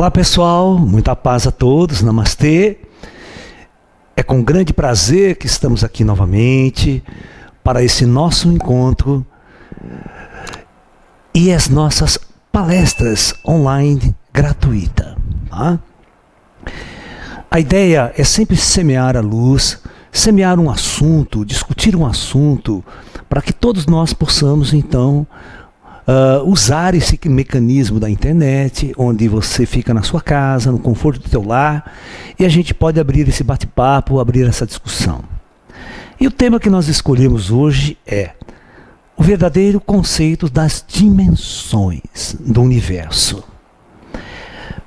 Olá pessoal, muita paz a todos, namastê. É com grande prazer que estamos aqui novamente para esse nosso encontro e as nossas palestras online gratuitas. Tá? A ideia é sempre semear a luz, semear um assunto, discutir um assunto, para que todos nós possamos então usar esse mecanismo da internet, onde você fica na sua casa, no conforto do teu lar, e a gente pode abrir esse bate-papo, abrir essa discussão. E o tema que nós escolhemos hoje é o verdadeiro conceito das dimensões do universo.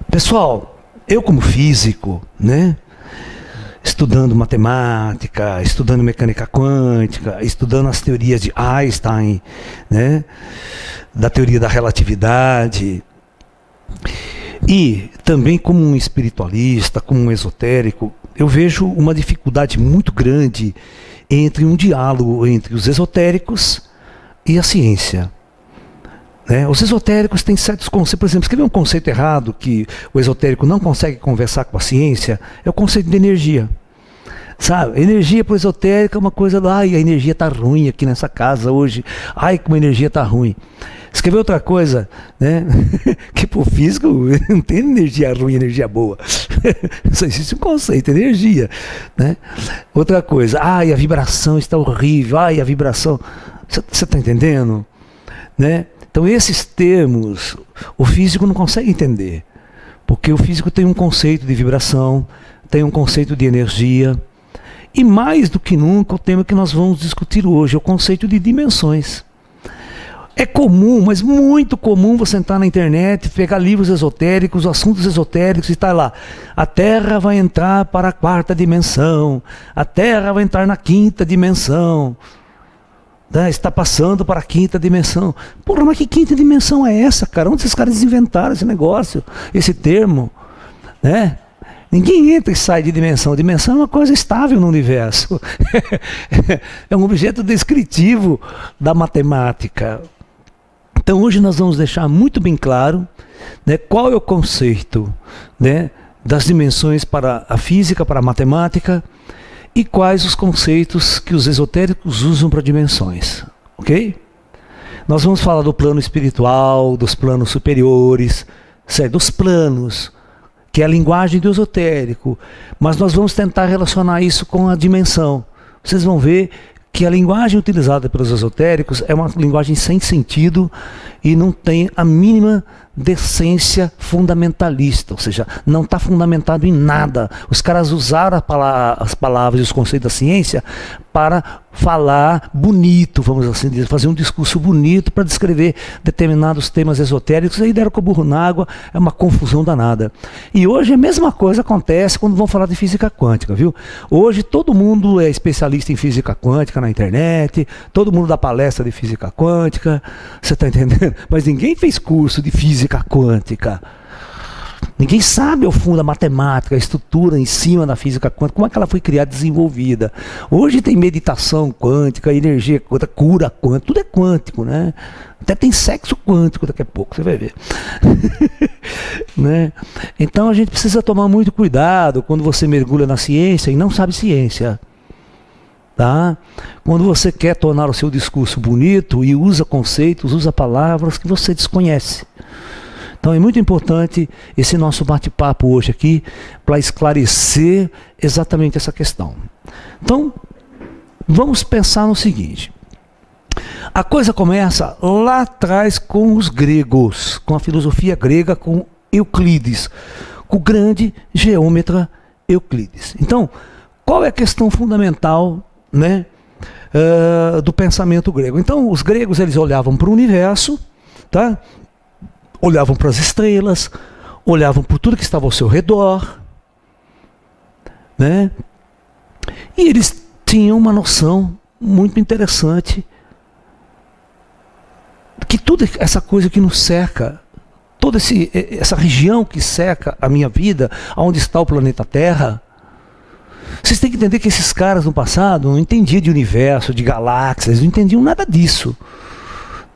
Pessoal, eu como físico, estudando matemática, estudando mecânica quântica, estudando as teorias de Einstein, da teoria da relatividade, e também como um espiritualista, como um esotérico, eu vejo uma dificuldade muito grande entre um diálogo entre os esotéricos e a ciência. Os esotéricos têm certos conceitos, por exemplo, escrever um conceito errado que o esotérico não consegue conversar com a ciência, é o conceito de energia. Sabe, energia para o esotérico é uma coisa, ai, a energia está ruim aqui nessa casa hoje, ai, como a energia está ruim. Escrever outra coisa, que para o físico não tem energia ruim, energia boa. Só existe um conceito, energia. Outra coisa, ai, a vibração está horrível, ai, a vibração. Você está entendendo? Então esses termos, o físico não consegue entender. Porque o físico tem um conceito de vibração, tem um conceito de energia. E mais do que nunca, o tema que nós vamos discutir hoje é o conceito de dimensões. É comum, mas muito comum você entrar na internet, pegar livros esotéricos, assuntos esotéricos e estar lá. A Terra vai entrar para a 4ª dimensão, a Terra vai entrar na 5ª dimensão, está passando para a 5ª dimensão. Porra, mas que 5ª dimensão é essa, cara? Onde esses caras inventaram esse negócio, esse termo? Ninguém entra e sai de dimensão. Dimensão é uma coisa estável no universo. É um objeto descritivo da matemática. Então hoje nós vamos deixar muito bem claro qual é o conceito das dimensões para a física, para a matemática, e quais os conceitos que os esotéricos usam para dimensões. Ok? Nós vamos falar do plano espiritual, dos planos superiores, dos planos, que é a linguagem do esotérico, mas nós vamos tentar relacionar isso com a dimensão. Vocês vão ver que a linguagem utilizada pelos esotéricos é uma linguagem sem sentido e não tem a mínima decência fundamentalista, ou seja, não está fundamentado em nada. Os caras usaram as palavras e os conceitos da ciência para falar bonito, vamos assim dizer, fazer um discurso bonito para descrever determinados temas esotéricos, aí deram com o burro na água, é uma confusão danada. E hoje a mesma coisa acontece quando vão falar de física quântica, viu? Hoje todo mundo é especialista em física quântica na internet, todo mundo dá palestra de física quântica, você está entendendo? Mas ninguém fez curso de física quântica. Ninguém sabe ao fundo a matemática, a estrutura em cima da física quântica, como é que ela foi criada e desenvolvida. Hoje tem meditação quântica, energia quântica, cura quântica, tudo é quântico, Até tem sexo quântico daqui a pouco, você vai ver. Então a gente precisa tomar muito cuidado quando você mergulha na ciência e não sabe ciência. Tá? Quando você quer tornar o seu discurso bonito e usa conceitos, usa palavras que você desconhece. Então é muito importante esse nosso bate-papo hoje aqui para esclarecer exatamente essa questão. Então, vamos pensar no seguinte. A coisa começa lá atrás com os gregos, com a filosofia grega, com Euclides, com o grande geômetra Euclides. Então, qual é a questão fundamental do pensamento grego? Então, os gregos eles olhavam para o universo, tá? Olhavam para as estrelas, olhavam por tudo que estava ao seu redor, e eles tinham uma noção muito interessante que toda essa coisa que nos cerca, toda essa região que cerca a minha vida, onde está o planeta Terra, vocês têm que entender que esses caras no passado não entendiam de universo, de galáxias, não entendiam nada disso.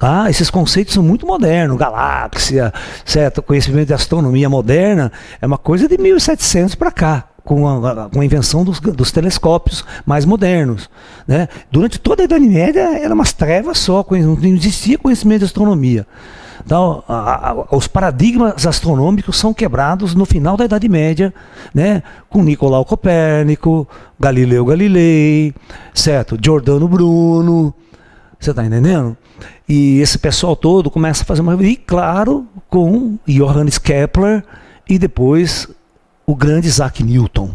Ah, esses conceitos são muito modernos, galáxia, certo? Conhecimento de astronomia moderna é uma coisa de 1700 para cá, com a invenção dos telescópios mais modernos, né? Durante toda a Idade Média era umas trevas só, não existia conhecimento de astronomia. Então, os paradigmas astronômicos são quebrados no final da Idade Média, né? Com Nicolau Copérnico, Galileu Galilei, certo? Giordano Bruno, você está entendendo? E esse pessoal todo começa a fazer uma... E claro, com Johannes Kepler e depois o grande Isaac Newton.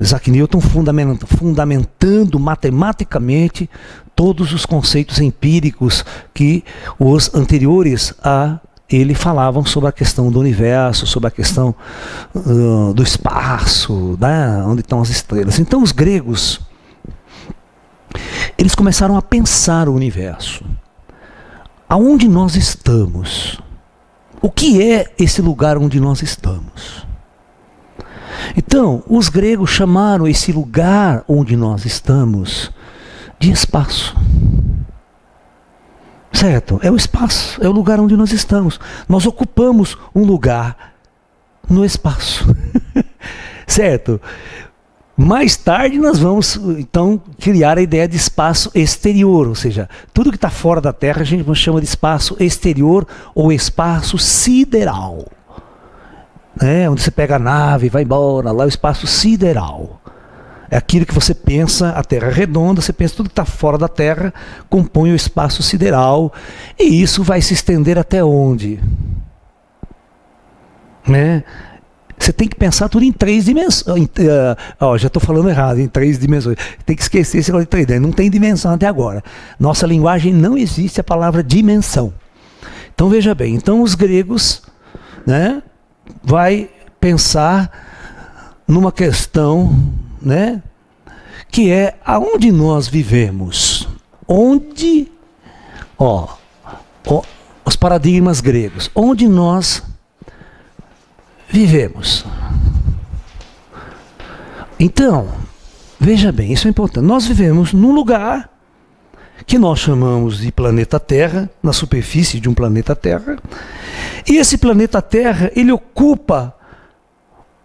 Isaac Newton fundamentando matematicamente todos os conceitos empíricos que os anteriores a ele falavam sobre a questão do universo, sobre a questão do espaço, né, onde estão as estrelas. Então os gregos, eles começaram a pensar o universo. Aonde nós estamos? O que é esse lugar onde nós estamos? Então, os gregos chamaram esse lugar onde nós estamos de espaço. Certo? É o espaço, é o lugar onde nós estamos. Nós ocupamos um lugar no espaço. Certo? Mais tarde nós vamos, então, criar a ideia de espaço exterior, ou seja, tudo que está fora da Terra a gente chama de espaço exterior ou espaço sideral. Onde você pega a nave e vai embora, lá é o espaço sideral. É aquilo que você pensa, a Terra é redonda, você pensa tudo que está fora da Terra, compõe o espaço sideral, e isso vai se estender até onde? Você tem que pensar tudo em 3 dimensões. Já estou falando errado, em 3 dimensões. Tem que esquecer esse negócio de 3D. Não tem dimensão até agora. Nossa linguagem não existe a palavra dimensão. Então veja bem, então os gregos, né, vai pensar numa questão, né, que é aonde nós vivemos. Onde, os paradigmas gregos, onde nós vivemos. Então, veja bem, isso é importante. Nós vivemos num lugar que nós chamamos de planeta Terra, na superfície de um planeta Terra. E esse planeta Terra, ele ocupa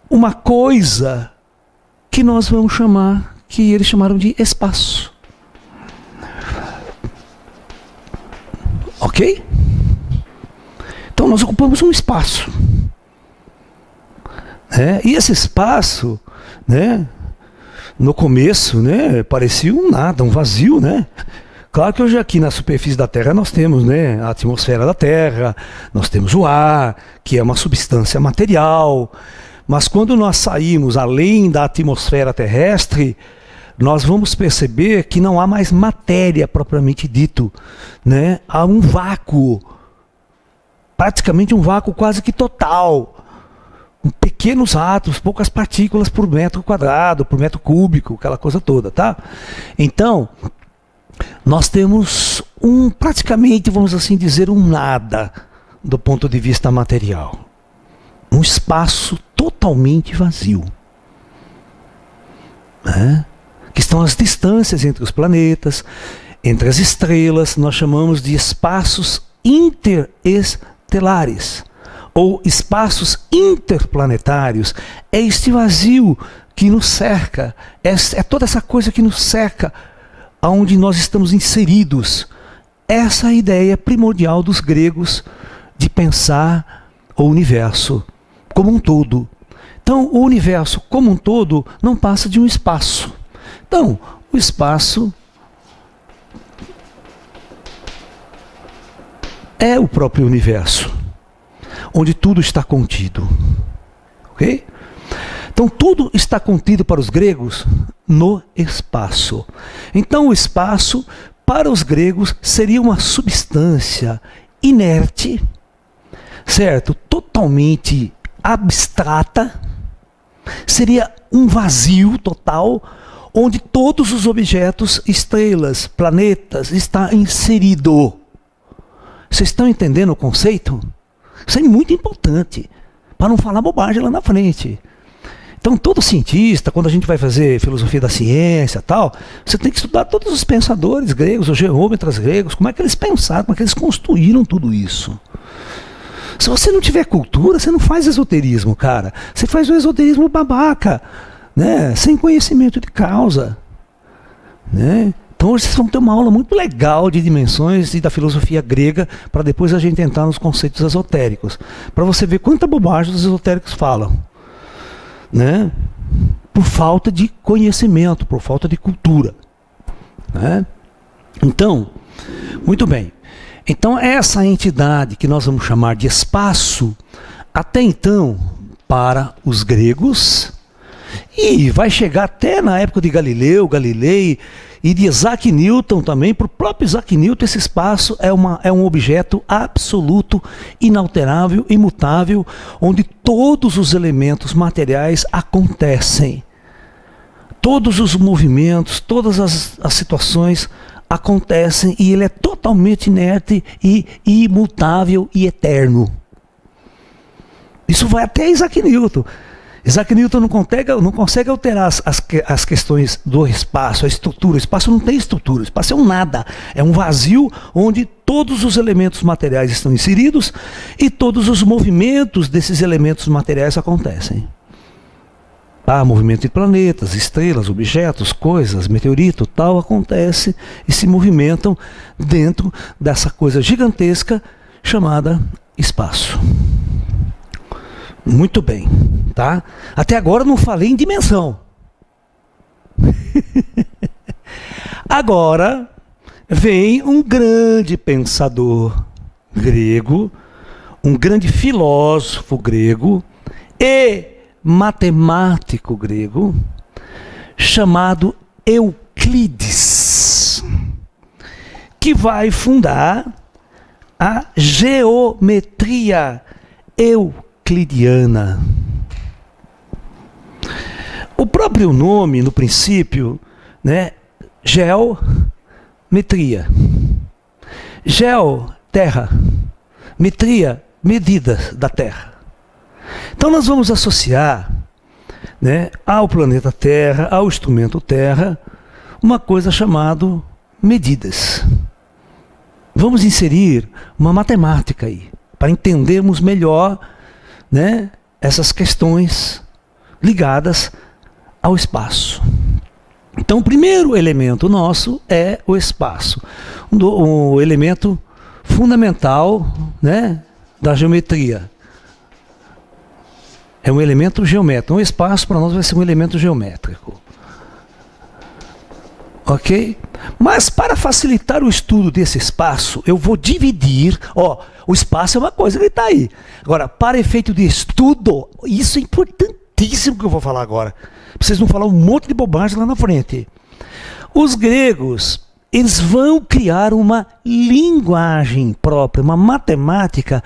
uma coisa que nós vamos chamar, que eles chamaram de espaço. Ok? Então nós ocupamos um espaço. E esse espaço, né, no começo, né, parecia um nada, um vazio, né? Claro que hoje aqui na superfície da Terra nós temos, né, a atmosfera da Terra, nós temos o ar, que é uma substância material, mas quando nós saímos além da atmosfera terrestre, nós vamos perceber que não há mais matéria propriamente dito, né? Há um vácuo, praticamente um vácuo quase que total. Pequenos átomos, poucas partículas por metro quadrado, por metro cúbico, aquela coisa toda, tá? Então, nós temos praticamente, vamos assim dizer, um nada do ponto de vista material. Um espaço totalmente vazio. Que estão as distâncias entre os planetas, entre as estrelas, nós chamamos de espaços interestelares. Ou espaços interplanetários, é este vazio que nos cerca, é toda essa coisa que nos cerca, aonde nós estamos inseridos. Essa é a ideia primordial dos gregos de pensar o universo como um todo. Então, o universo como um todo não passa de um espaço. Então, o espaço é o próprio universo, onde tudo está contido. Ok? Então tudo está contido para os gregos no espaço. Então o espaço, para os gregos, seria uma substância inerte, certo? Totalmente abstrata. Seria um vazio total, onde todos os objetos, estrelas, planetas, está inserido. Vocês estão entendendo o conceito? Isso é muito importante, para não falar bobagem lá na frente. Então, todo cientista, quando a gente vai fazer filosofia da ciência e tal, você tem que estudar todos os pensadores gregos, os geômetras gregos, como é que eles pensaram, como é que eles construíram tudo isso. Se você não tiver cultura, você não faz esoterismo, cara. Você faz o esoterismo babaca, né? Sem conhecimento de causa, né? Então hoje vocês vão ter uma aula muito legal de dimensões e da filosofia grega, para depois a gente entrar nos conceitos esotéricos, para você ver quanta bobagem os esotéricos falam, né? Por falta de conhecimento, por falta de cultura, né? Então, muito bem. Então essa entidade que nós vamos chamar de espaço, até então, para os gregos, e vai chegar até na época de Galileu, Galilei, e de Isaac Newton também, para o próprio Isaac Newton, esse espaço é um objeto absoluto, inalterável, imutável, onde todos os elementos materiais acontecem. Todos os movimentos, todas as situações acontecem, e ele é totalmente inerte e imutável e eterno. Isso vai até Isaac Newton. Isaac Newton não consegue alterar as questões do espaço, a estrutura. O espaço não tem estrutura, o espaço é um nada. É um vazio onde todos os elementos materiais estão inseridos e todos os movimentos desses elementos materiais acontecem. Movimento de planetas, estrelas, objetos, coisas, meteorito, tal, acontece e se movimentam dentro dessa coisa gigantesca chamada espaço. Muito bem, tá? Até agora eu não falei em dimensão. Agora vem um grande pensador grego, um grande filósofo grego e matemático grego, chamado Euclides, que vai fundar a geometria euclidiana. O próprio nome, no princípio, né, geometria. Geo, terra. Metria, medida da terra. Então nós vamos associar, né, ao planeta Terra, ao instrumento Terra, uma coisa chamada medidas. Vamos inserir uma matemática aí, para entendermos melhor, né, essas questões ligadas ao espaço. Então, o primeiro elemento nosso é o espaço, o elemento fundamental, né, da geometria. É um elemento geométrico. Um espaço para nós vai ser um elemento geométrico. Ok? Mas para facilitar o estudo desse espaço, eu vou dividir. O espaço é uma coisa que está aí. Agora, para efeito de estudo, isso é importantíssimo que eu vou falar agora. Para vocês não falar um monte de bobagem lá na frente. Os gregos, eles vão criar uma linguagem própria, uma matemática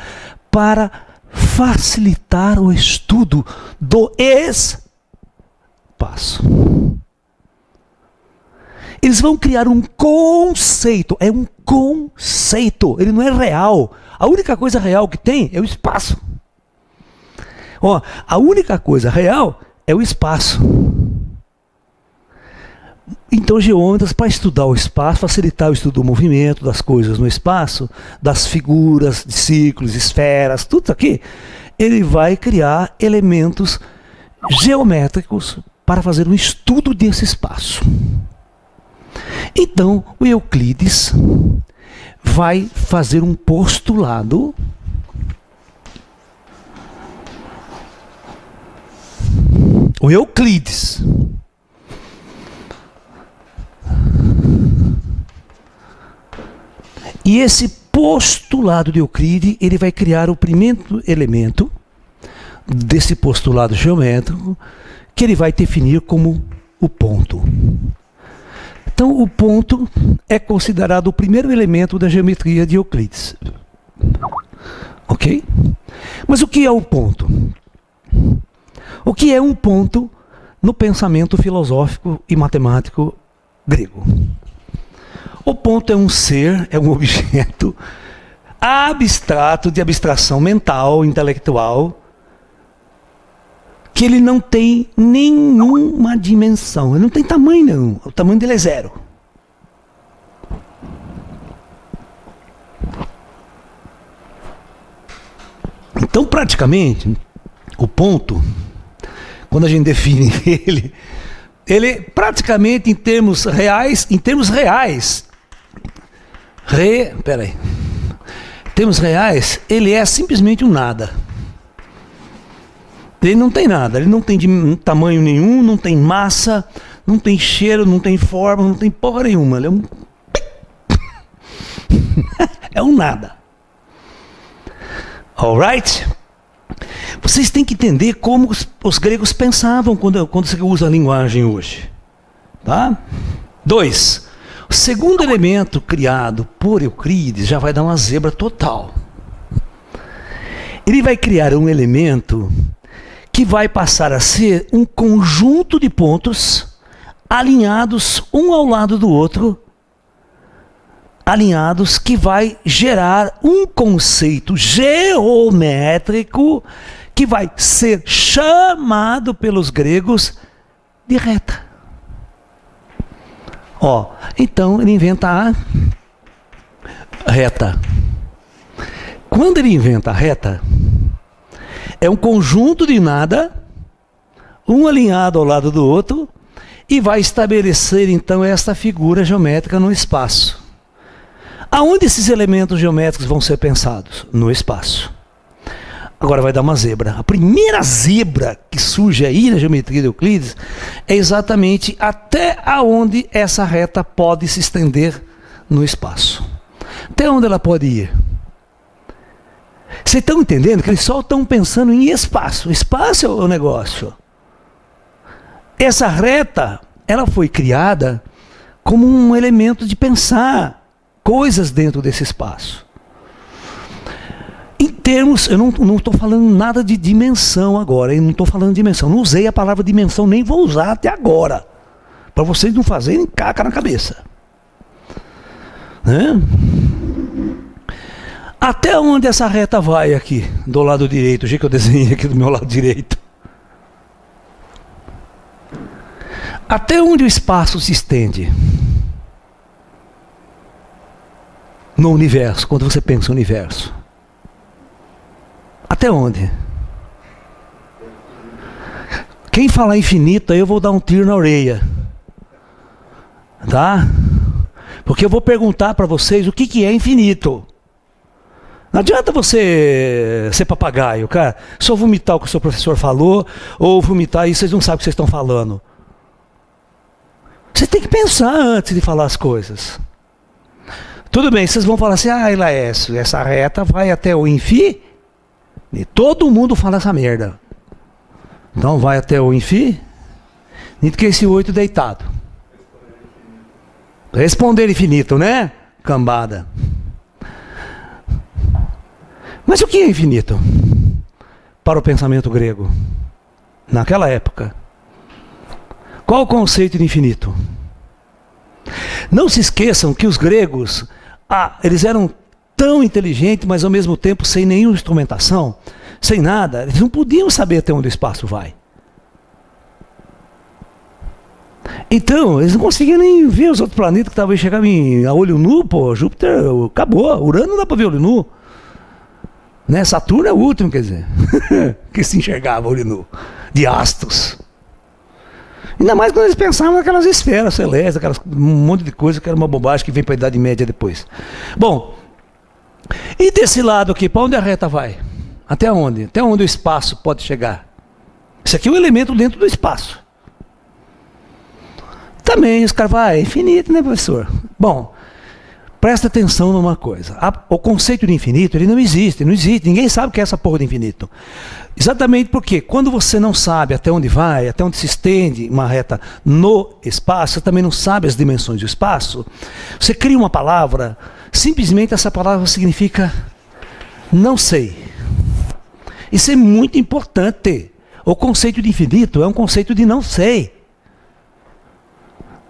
para facilitar o estudo do espaço. Eles vão criar um conceito, é um conceito, ele não é real. A única coisa real que tem é o espaço. A única coisa real é o espaço. Então, geômetras, para estudar o espaço, facilitar o estudo do movimento, das coisas no espaço, das figuras, de círculos, esferas, tudo isso aqui, ele vai criar elementos geométricos para fazer um estudo desse espaço. Então, o Euclides vai fazer um postulado o Euclides e esse postulado de Euclides, ele vai criar o primeiro elemento desse postulado geométrico, que ele vai definir como o ponto. Então, o ponto é considerado o primeiro elemento da geometria de Euclides. Ok? Mas o que é o ponto? O que é um ponto no pensamento filosófico e matemático grego? O ponto é um ser, é um objeto abstrato, de abstração mental, intelectual, que ele não tem nenhuma dimensão, ele não tem tamanho nenhum, o tamanho dele é zero. Então, praticamente, o ponto, quando a gente define ele praticamente em termos reais, em termos reais, ele é simplesmente um nada. Ele não tem nada, ele não tem tamanho nenhum, não tem massa, não tem cheiro, não tem forma, não tem porra nenhuma. Ele é um é um nada. Alright? Vocês têm que entender como os gregos pensavam quando se usa a linguagem hoje. Tá? 2. O segundo elemento criado por Euclides já vai dar uma zebra total. Ele vai criar um elemento que vai passar a ser um conjunto de pontos alinhados um ao lado do outro, alinhados, que vai gerar um conceito geométrico que vai ser chamado pelos gregos de reta. Então ele inventa a reta. Quando ele inventa a reta, é um conjunto de nada, um alinhado ao lado do outro, e vai estabelecer então esta figura geométrica no espaço. Aonde esses elementos geométricos vão ser pensados? No espaço. Agora vai dar uma zebra. A primeira zebra que surge aí na geometria de Euclides é exatamente até aonde essa reta pode se estender no espaço. Até onde ela pode ir? Vocês estão entendendo que eles só estão pensando em espaço. Espaço é o negócio. Essa reta, ela foi criada como um elemento de pensar coisas dentro desse espaço. Em termos, eu não estou falando nada de dimensão agora, eu não estou falando de dimensão, não usei a palavra dimensão, nem vou usar até agora, para vocês não fazerem caca na cabeça. Né? Até onde essa reta vai aqui, do lado direito, o jeito que eu desenhei aqui do meu lado direito. Até onde o espaço se estende? No universo, quando você pensa no universo. Até onde? Quem falar infinito, aí eu vou dar um tiro na orelha. Tá? Porque eu vou perguntar para vocês o que é infinito. Não adianta você ser papagaio, cara. Só vomitar o que o seu professor falou, ou vomitar e vocês não sabem o que vocês estão falando. Você tem que pensar antes de falar as coisas. Tudo bem, vocês vão falar assim, Laércio, essa reta vai até o infinito. E todo mundo fala essa merda. Então vai até o infinito. Que esse 8 deitado. Responder infinito, né? Cambada. Mas o que é infinito? Para o pensamento grego. Naquela época. Qual o conceito de infinito? Não se esqueçam que os gregos, eles eram tão inteligentes, mas ao mesmo tempo sem nenhuma instrumentação, sem nada, eles não podiam saber até onde o espaço vai. Então, eles não conseguiam nem ver os outros planetas que estavam chegando a olho nu, pô. Júpiter acabou, Urano não dá para ver olho nu. Né? Saturno é o último, quer dizer, que se enxergava olho nu, de astros. Ainda mais quando eles pensavam naquelas esferas celestes, um monte de coisa que era uma bobagem que vem para a Idade Média depois. Bom, e desse lado aqui, para onde a reta vai? Até onde? Até onde o espaço pode chegar? Isso aqui é um elemento dentro do espaço. Também os caras falam, é infinito, né, professor? Bom, presta atenção numa coisa. O conceito de infinito, ele não existe. Ninguém sabe o que é essa porra de infinito. Exatamente porque quando você não sabe até onde vai, até onde se estende uma reta no espaço, você também não sabe as dimensões do espaço, você cria uma palavra, simplesmente essa palavra significa não sei. Isso é muito importante. O conceito de infinito é um conceito de não sei.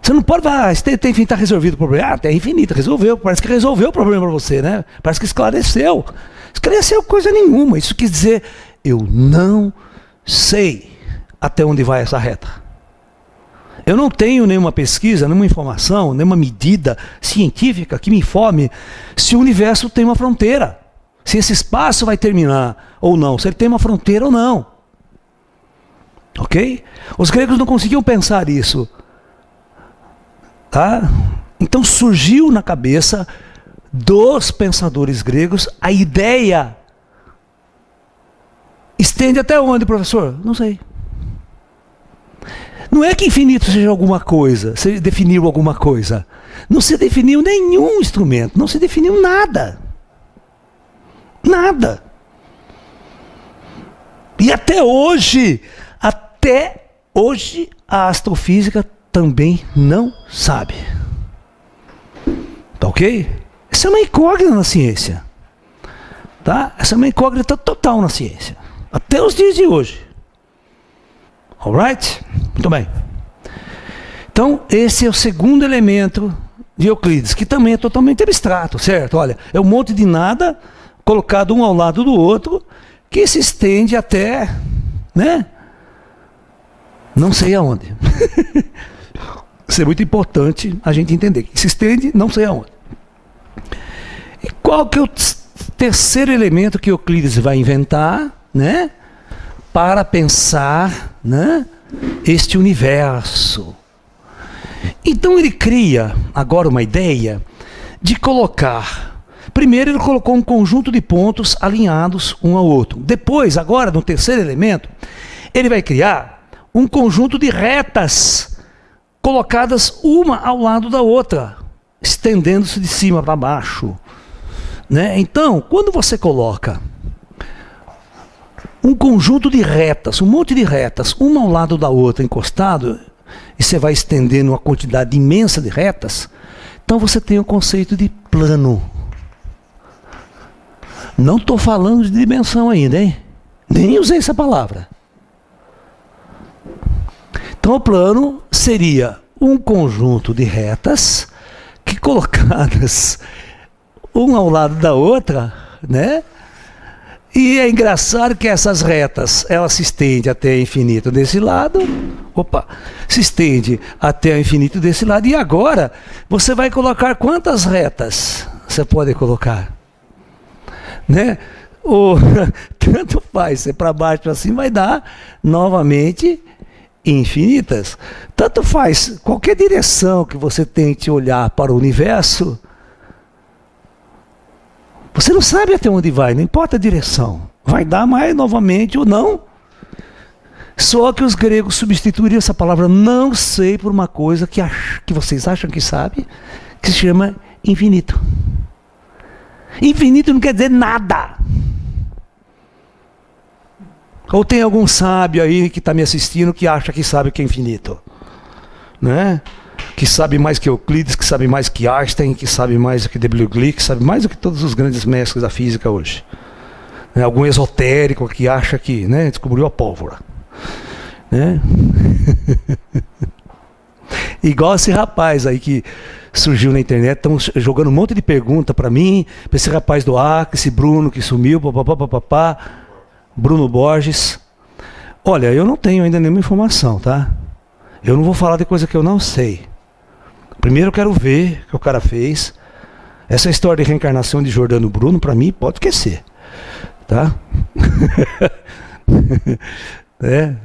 Você não pode falar, está resolvido o problema. É infinito, resolveu. Parece que resolveu o problema para você, né? Parece que esclareceu. Esclareceu coisa nenhuma. Isso quer dizer, eu não sei. até onde vai essa reta. Eu não tenho nenhuma pesquisa, nenhuma informação, nenhuma medida científica que me informe se o universo tem uma fronteira, se esse espaço vai terminar ou não, se ele tem uma fronteira ou não. Ok? Os gregos não conseguiam pensar isso. Tá? Então surgiu na cabeça dos pensadores gregos a ideia. Estende até onde, professor? Não sei. Não é que infinito seja alguma coisa, se definiu alguma coisa. Não se definiu nenhum instrumento, não se definiu nada. Nada. E até hoje a astrofísica também não sabe. Tá ok? Essa é uma incógnita na ciência. Tá? Essa é uma incógnita total na ciência. Até os dias de hoje. Alright? Muito bem. Então, esse é o segundo elemento de Euclides, que também é totalmente abstrato, certo? Olha, é um monte de nada colocado um ao lado do outro, que se estende até, né? Não sei aonde. Isso é muito importante a gente entender. Que se estende, não sei aonde. E qual que é o terceiro elemento que Euclides vai inventar, né? Para pensar, né, este universo. Então ele cria agora uma ideia de colocar. Primeiro ele colocou um conjunto de pontos alinhados um ao outro. Depois, agora no terceiro elemento, ele vai criar um conjunto de retas colocadas uma ao lado da outra, estendendo-se de cima para baixo. Né? Então, quando você coloca um conjunto de retas, um monte de retas, uma ao lado da outra, encostado, e você vai estendendo uma quantidade imensa de retas, então você tem o conceito de plano. Não estou falando de dimensão ainda, hein? Nem usei essa palavra. Então o plano seria um conjunto de retas que colocadas uma ao lado da outra, né? E é engraçado que essas retas, elas se estendem até o infinito desse lado, se estende até o infinito desse lado, e agora você vai colocar quantas retas você pode colocar? Né? Tanto faz, se é para baixo para cima, vai dar novamente infinitas. Tanto faz, qualquer direção que você tente olhar para o universo, você não sabe até onde vai, não importa a direção. Vai dar mais novamente ou não. Só que os gregos substituiriam essa palavra não sei por uma coisa que vocês acham que sabe, que se chama infinito. Infinito não quer dizer nada. Ou tem algum sábio aí que está me assistindo que acha que sabe o que é infinito? Né? Que sabe mais que Euclides, que sabe mais que Einstein, que sabe mais do que W. Glick, que sabe mais do que todos os grandes mestres da física hoje. Né? Algum esotérico que acha que, né, descobriu a pólvora. Né? Igual esse rapaz aí que surgiu na internet, estão jogando um monte de pergunta para mim, para esse rapaz do Acre, esse Bruno que sumiu, papapá, Bruno Borges. Olha, eu não tenho ainda nenhuma informação, tá? Eu não vou falar de coisa que eu não sei. Primeiro eu quero ver o que o cara fez. Essa história de reencarnação de Jordano Bruno, para mim, pode esquecer. Tá?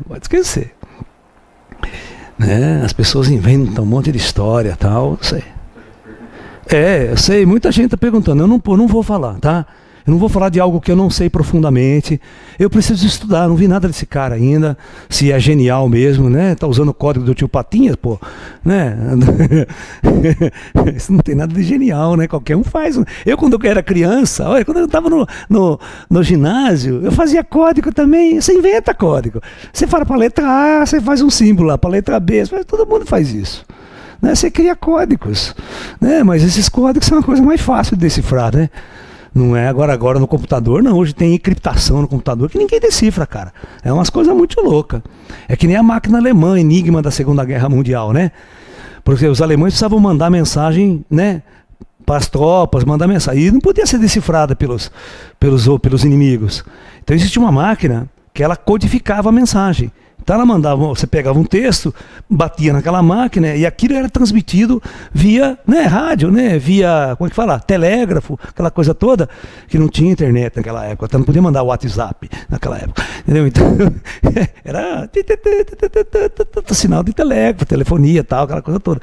Pode esquecer. As pessoas inventam um monte de história e tal, não sei. Eu sei, muita gente está perguntando, eu não vou falar, tá? Eu não vou falar de algo que eu não sei profundamente. Eu preciso estudar, não vi nada desse cara ainda. Se é genial mesmo, né? Tá usando o código do tio Patinhas, pô. Né? Isso não tem nada de genial, né? Qualquer um faz. Eu, quando eu era criança, olha, quando eu estava no ginásio, eu fazia código também. Você inventa código. Você fala para a letra A, você faz um símbolo lá. Para a letra B, todo mundo faz isso. Né? Você cria códigos. Né? Mas esses códigos são uma coisa mais fácil de decifrar, né? Não é agora no computador, não. Hoje tem encriptação no computador que ninguém decifra, cara. É umas coisas muito loucas. É que nem a máquina alemã, enigma da Segunda Guerra Mundial, né? Porque os alemães precisavam mandar mensagem, né, para as tropas, mandar mensagem. E não podia ser decifrada pelos inimigos. Então existia uma máquina que ela codificava a mensagem, Então ela mandava, você pegava um texto, batia naquela máquina e aquilo era transmitido via, né, rádio, né, via, como é que fala? Telégrafo, aquela coisa toda, que não tinha internet naquela época, então não podia mandar WhatsApp naquela época, entendeu? Então era sinal de telégrafo, telefonia, tal, aquela coisa toda.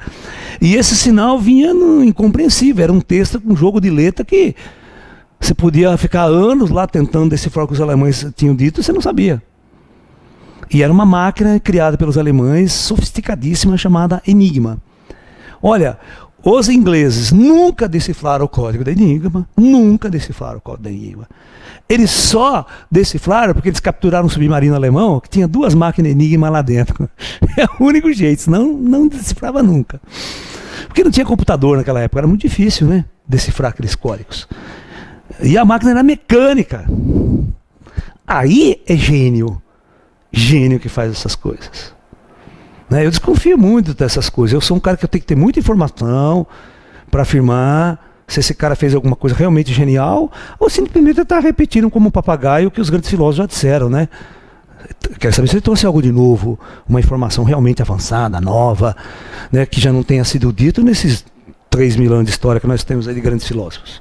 E esse sinal vinha incompreensível, era um texto com um jogo de letra que você podia ficar anos lá tentando decifrar o que os alemães tinham dito e você não sabia. E era uma máquina criada pelos alemães, sofisticadíssima, chamada Enigma. Olha, os ingleses nunca decifraram o código da Enigma, nunca decifraram o código da Enigma. Eles só decifraram porque eles capturaram um submarino alemão que tinha 2 máquinas Enigma lá dentro. É o único jeito, senão não decifrava nunca. Porque não tinha computador naquela época, era muito difícil, né, decifrar aqueles códigos. E a máquina era mecânica. Aí é gênio. Gênio que faz essas coisas. Né? Eu desconfio muito dessas coisas. Eu sou um cara que eu tenho que ter muita informação para afirmar se esse cara fez alguma coisa realmente genial ou simplesmente está repetindo como um papagaio o que os grandes filósofos já disseram, né? Quero saber se ele trouxe algo de novo, uma informação realmente avançada, nova, né? Que já não tenha sido dito nesses 3.000 anos de história que nós temos aí de grandes filósofos.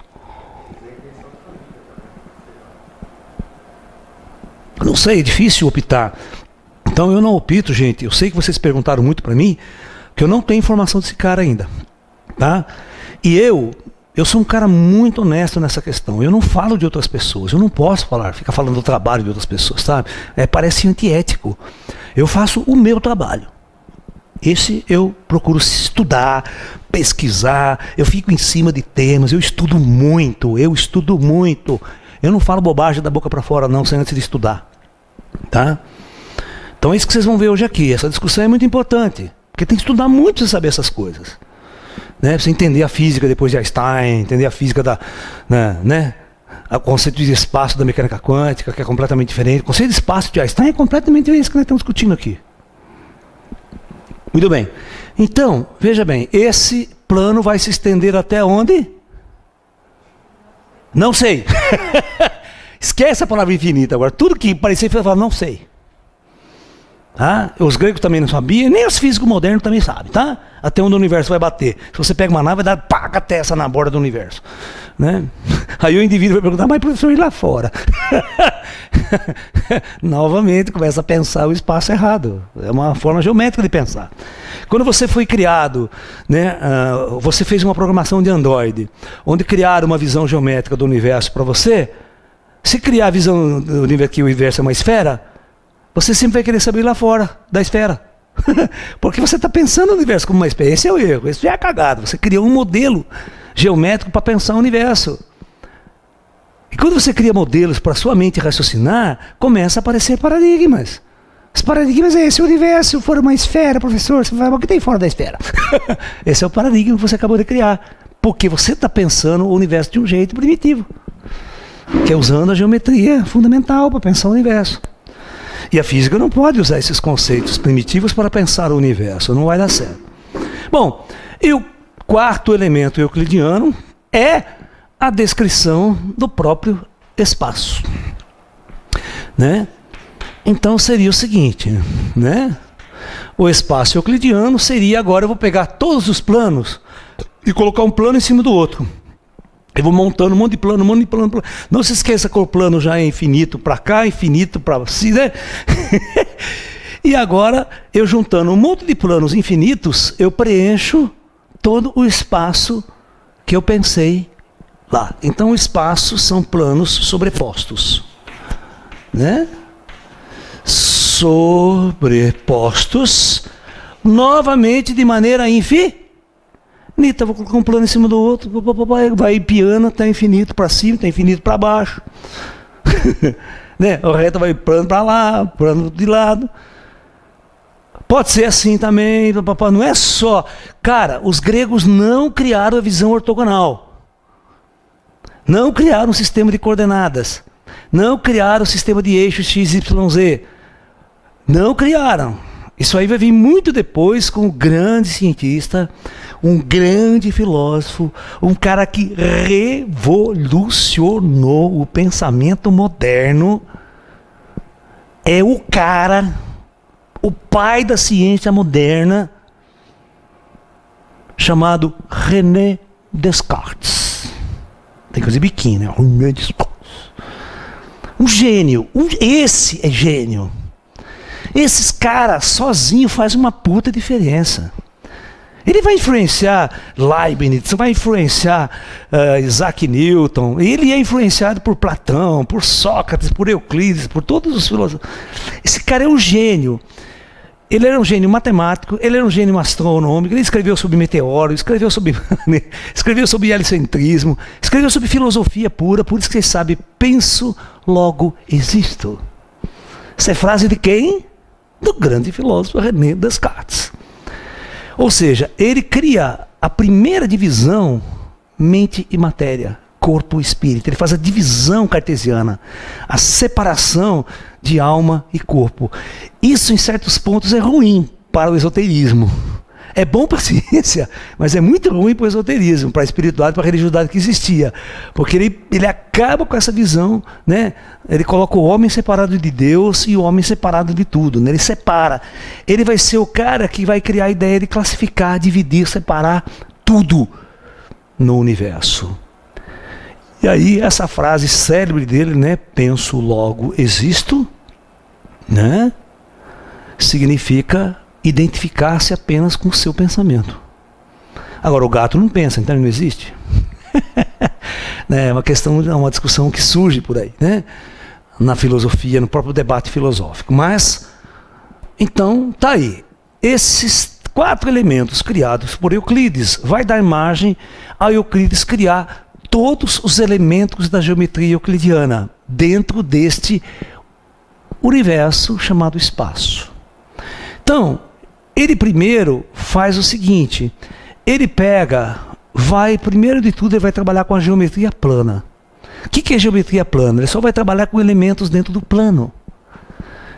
Não sei, é difícil optar. Então eu não opto, gente. Eu sei que vocês perguntaram muito para mim, que eu não tenho informação desse cara ainda, tá? E eu sou um cara muito honesto nessa questão. Eu não falo de outras pessoas. Eu não posso ficar falando do trabalho de outras pessoas, sabe? Parece antiético. Eu faço o meu trabalho. Esse eu procuro estudar, pesquisar. Eu fico em cima de temas. Eu estudo muito. Eu não falo bobagem da boca para fora, não, sem antes de estudar. Tá? Então é isso que vocês vão ver hoje aqui. Essa discussão é muito importante. Porque tem que estudar muito para saber essas coisas. Né? Pra você entender a física depois de Einstein, entender a física da... né? O conceito de espaço da mecânica quântica, que é completamente diferente. O conceito de espaço de Einstein é completamente diferente do que nós estamos discutindo aqui. Muito bem. Então, veja bem, esse plano vai se estender até onde? Não sei. Esquece a palavra infinita agora. Tudo que parecia falar, não sei. Tá? Os gregos também não sabiam, nem os físicos modernos também sabem, tá? Até onde o universo vai bater. Se você pega uma nave, vai dar pá, a testa na borda do universo. Né? Aí o indivíduo vai perguntar, mas professor, e lá fora? Novamente começa a pensar o espaço errado. É uma forma geométrica de pensar. Quando você foi criado, né, você fez uma programação de Android, onde criaram uma visão geométrica do universo para você, se criar a visão do universo que o universo é uma esfera, você sempre vai querer saber lá fora da esfera. Porque você está pensando o universo como uma esfera. Esse é o erro, esse já é cagado. Você criou um modelo geométrico para pensar o universo. E quando você cria modelos para sua mente raciocinar, começa a aparecer paradigmas. Os paradigmas é esse: o universo for uma esfera, professor, você vai falar, o que tem fora da esfera? Esse é o paradigma que você acabou de criar. Porque você está pensando o universo de um jeito primitivo, que é usando a geometria fundamental para pensar o universo. E a física não pode usar esses conceitos primitivos para pensar o universo, não vai dar certo. Bom, e o quarto elemento euclidiano é a descrição do próprio espaço. Né? Então seria o seguinte, né? O espaço euclidiano seria, agora eu vou pegar todos os planos e colocar um plano em cima do outro. Eu vou montando um monte de plano, Não se esqueça que o plano já é infinito para cá, infinito para si, né? E agora, eu juntando um monte de planos infinitos, eu preencho todo o espaço que eu pensei lá. Então, o espaço são planos sobrepostos. Né? Sobrepostos, novamente de maneira infinita. Vou colocar um plano em cima do outro, vai piano até infinito para cima, até infinito para baixo. Né? O reto vai plano para lá, plano de lado. Pode ser assim também, não é só... Cara, os gregos não criaram a visão ortogonal. Não criaram um sistema de coordenadas. Não criaram o sistema de eixos x, y, z. Não criaram. Isso aí vai vir muito depois com um grande cientista, um grande filósofo, um cara que revolucionou o pensamento moderno. É o cara o pai da ciência moderna, chamado René Descartes. Tem que fazer biquíni, né? René Descartes. Um gênio. Esse é gênio. Esses caras sozinho faz uma puta diferença. Ele vai influenciar Leibniz, vai influenciar Isaac Newton. Ele é influenciado por Platão, por Sócrates, por Euclides, por todos os filósofos. Esse cara é um gênio. Ele era um gênio matemático, ele era um gênio astronômico, ele escreveu sobre meteoro, escreveu sobre helicentrismo, escreveu sobre filosofia pura, por isso que você sabe, penso, logo existo. Essa é frase de quem? Do grande filósofo René Descartes. Ou seja, ele cria a primeira divisão mente e matéria, corpo e espírito. Ele faz a divisão cartesiana, a separação de alma e corpo. Isso, em certos pontos, é ruim para o esoterismo. É bom para a ciência, mas é muito ruim para o esoterismo, para a espiritualidade, para a religiosidade que existia. Porque ele acaba com essa visão, né? Ele coloca o homem separado de Deus e o homem separado de tudo, né? Ele separa. Ele vai ser o cara que vai criar a ideia de classificar, dividir, separar tudo no universo. E aí essa frase célebre dele, né? Penso, logo existo, né? Significa identificar-se apenas com o seu pensamento. Agora, o gato não pensa, então ele não existe. É uma questão, é uma discussão que surge por aí, né? Na filosofia, no próprio debate filosófico. Mas, então, tá aí. Esses 4 elementos criados por Euclides vai dar margem a Euclides criar todos os elementos da geometria euclidiana dentro deste universo chamado espaço. Então, ele primeiro faz o seguinte, ele primeiro de tudo, ele vai trabalhar com a geometria plana. O que é geometria plana? Ele só vai trabalhar com elementos dentro do plano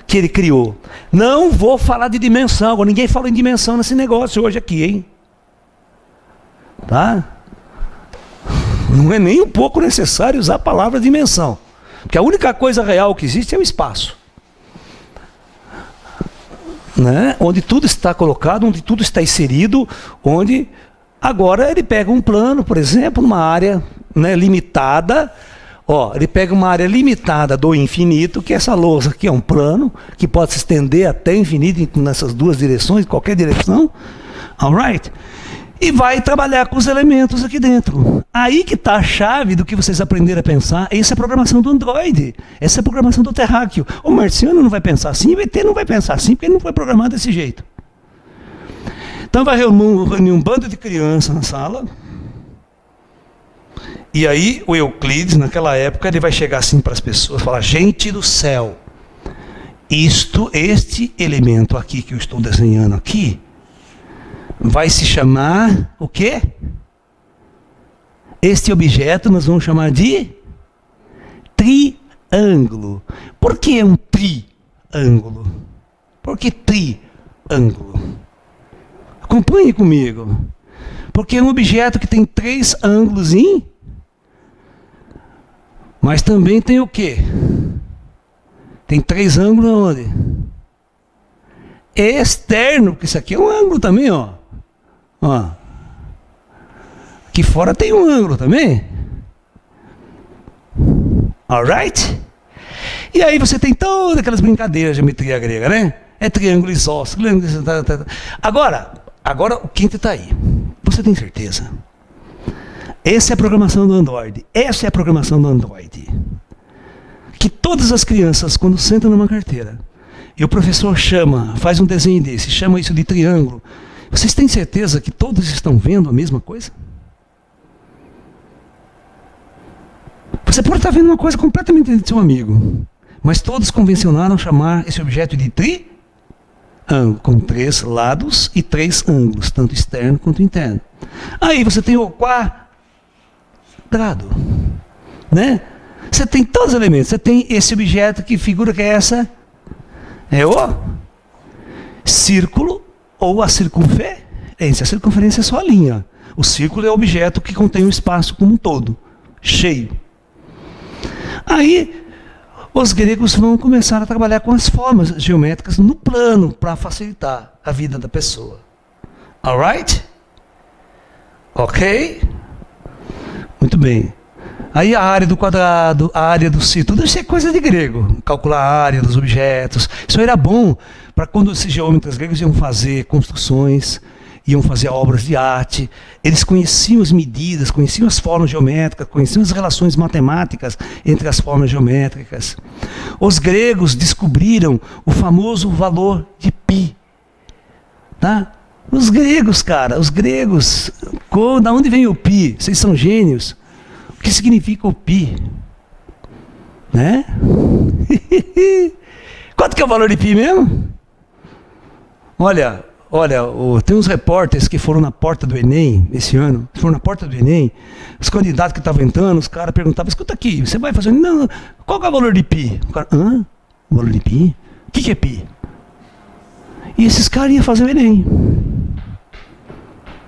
que ele criou. Não vou falar de dimensão, ninguém fala em dimensão nesse negócio hoje aqui, hein? Tá? Não é nem um pouco necessário usar a palavra dimensão, porque a única coisa real que existe é o espaço. Né? Onde tudo está colocado, onde tudo está inserido, onde agora ele pega um plano, por exemplo, uma área, né, limitada. Ele pega uma área limitada do infinito, que essa lousa aqui é um plano, que pode se estender até infinito nessas duas direções, qualquer direção. Alright? E vai trabalhar com os elementos aqui dentro. Aí que está a chave do que vocês aprenderam a pensar. Essa é a programação do Android. Essa é a programação do terráqueo. O marciano não vai pensar assim, o ET não vai pensar assim, porque ele não foi programado desse jeito. Então vai reunir um bando de crianças na sala. E aí o Euclides, naquela época, ele vai chegar assim para as pessoas e falar: gente do céu, este elemento aqui que eu estou desenhando aqui, vai se chamar o quê? Este objeto nós vamos chamar de triângulo. Por que um triângulo? Por que triângulo? Acompanhe comigo. Porque é um objeto que tem 3 ângulos, mas também tem o quê? Tem 3 ângulos onde? Externo, porque isso aqui é um ângulo também, ó. Aqui fora tem um ângulo também. Alright? E aí você tem todas aquelas brincadeiras de geometria grega, né? É triângulo isósceles, triângulo... Agora o quinto está aí. Você tem certeza? Essa é a programação do Android. Essa é a programação do Android. Que todas as crianças, quando sentam numa carteira, e o professor faz um desenho desse, chama isso de triângulo, vocês têm certeza que todos estão vendo a mesma coisa? Você pode estar vendo uma coisa completamente diferente do seu amigo, mas todos convencionaram chamar esse objeto de triângulo, com 3 lados e 3 ângulos, tanto externo quanto interno. Aí você tem o quadrado, né? Você tem todos os elementos. Você tem esse objeto, que figura que é essa? É o círculo ou a circunferência. A circunferência é só a linha. O círculo é o objeto que contém o espaço como um todo, cheio. Aí os gregos vão começar a trabalhar com as formas geométricas no plano para facilitar a vida da pessoa. Alright? Ok? Muito bem. Aí a área do quadrado, a área do círculo, tudo isso é coisa de grego. Calcular a área dos objetos. Isso era bom para quando esses geômetras gregos iam fazer construções, iam fazer obras de arte. Eles conheciam as medidas, conheciam as formas geométricas, conheciam as relações matemáticas entre as formas geométricas. Os gregos descobriram o famoso valor de π. Tá? Os gregos, cara, os gregos, da onde vem o π? Vocês são gênios. O que significa o π? Né? Quanto que é o valor de π mesmo? Olha, tem uns repórteres que foram na porta do Enem esse ano, foram na porta do Enem, os candidatos que estavam entrando, os caras perguntavam, escuta aqui, você vai fazer... Não, qual que é o valor de π? O cara, hã? O valor de π? O que é π? E esses caras iam fazer o Enem.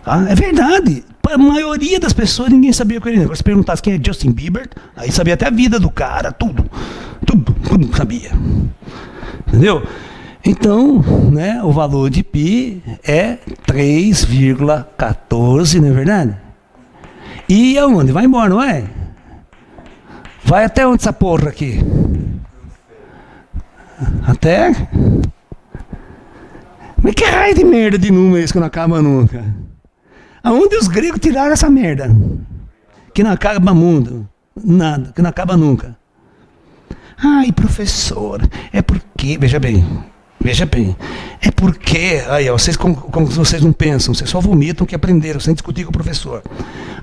Tá? É verdade. Para a maioria das pessoas, ninguém sabia o que era Enem. Agora, se perguntasse quem é Justin Bieber, aí sabia até a vida do cara, tudo sabia. Entendeu? Então, né, o valor de π é 3,14, não é verdade? E aonde? Vai embora, não é? Vai até onde essa porra aqui? Até? Mas que raio de merda de número é esse que não acaba nunca? Aonde os gregos tiraram essa merda? Que não acaba mundo. Nada, que não acaba nunca. Ai, professor, é porque... Veja bem, é porque, aí, ó, vocês, como vocês não pensam, vocês só vomitam que aprenderam, sem discutir com o professor.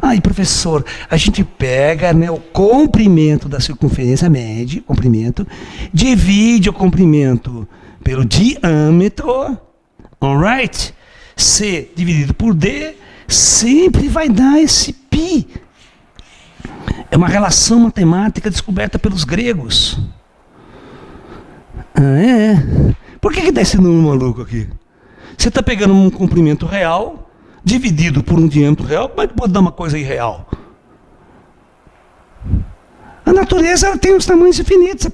Ai, professor, a gente pega, né, o comprimento da circunferência média, comprimento, divide o comprimento pelo diâmetro, alright? C dividido por D, sempre vai dar esse π. É uma relação matemática descoberta pelos gregos. Por que dá esse número maluco aqui? Você está pegando um comprimento real, dividido por um diâmetro real, como é que pode dar uma coisa irreal? A natureza ela tem os tamanhos infinitos.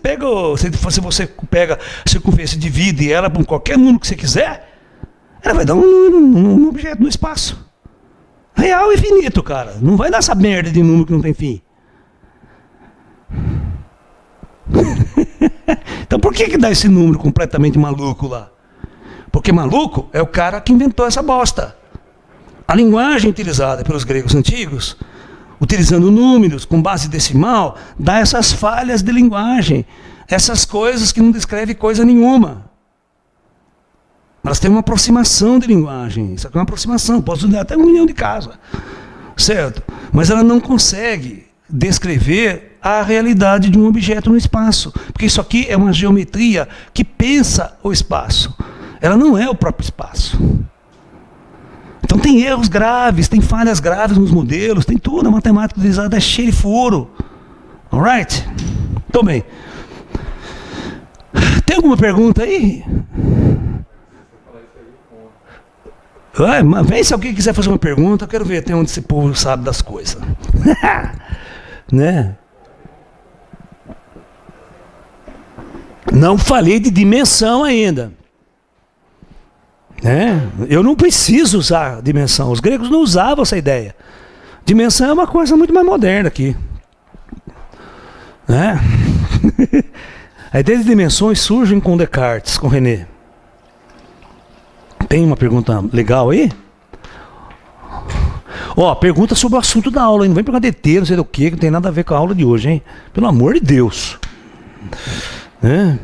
Se você pega a circunferência e divide ela por qualquer número que você quiser, ela vai dar um objeto no espaço. Real e finito, cara. Não vai dar essa merda de número que não tem fim. Então por que dá esse número completamente maluco lá? Porque maluco é o cara que inventou essa bosta. A linguagem utilizada pelos gregos antigos, utilizando números com base decimal, dá essas falhas de linguagem, essas coisas que não descrevem coisa nenhuma. Elas têm uma aproximação de linguagem. Isso aqui é uma aproximação, posso dar até 1 milhão de casos, certo? Mas ela não consegue descrever a realidade de um objeto no espaço, porque isso aqui é uma geometria que pensa o espaço. Ela não é o próprio espaço. Então tem erros graves, tem falhas graves nos modelos, tem tudo. A matemática utilizada é cheia de furo. Alright? Então bem. Tem alguma pergunta aí? Vem se alguém quiser fazer uma pergunta, eu quero ver até onde esse povo sabe das coisas. Né? Não falei de dimensão ainda. Né? Eu não preciso usar dimensão. Os gregos não usavam essa ideia. Dimensão é uma coisa muito mais moderna aqui. Né? A ideia de dimensões surge com Descartes, com René. Tem uma pergunta legal aí? Ó, pergunta sobre o assunto da aula, hein? Não vem perguntar de ET, não sei do que não tem nada a ver com a aula de hoje, hein? Pelo amor de Deus. Né?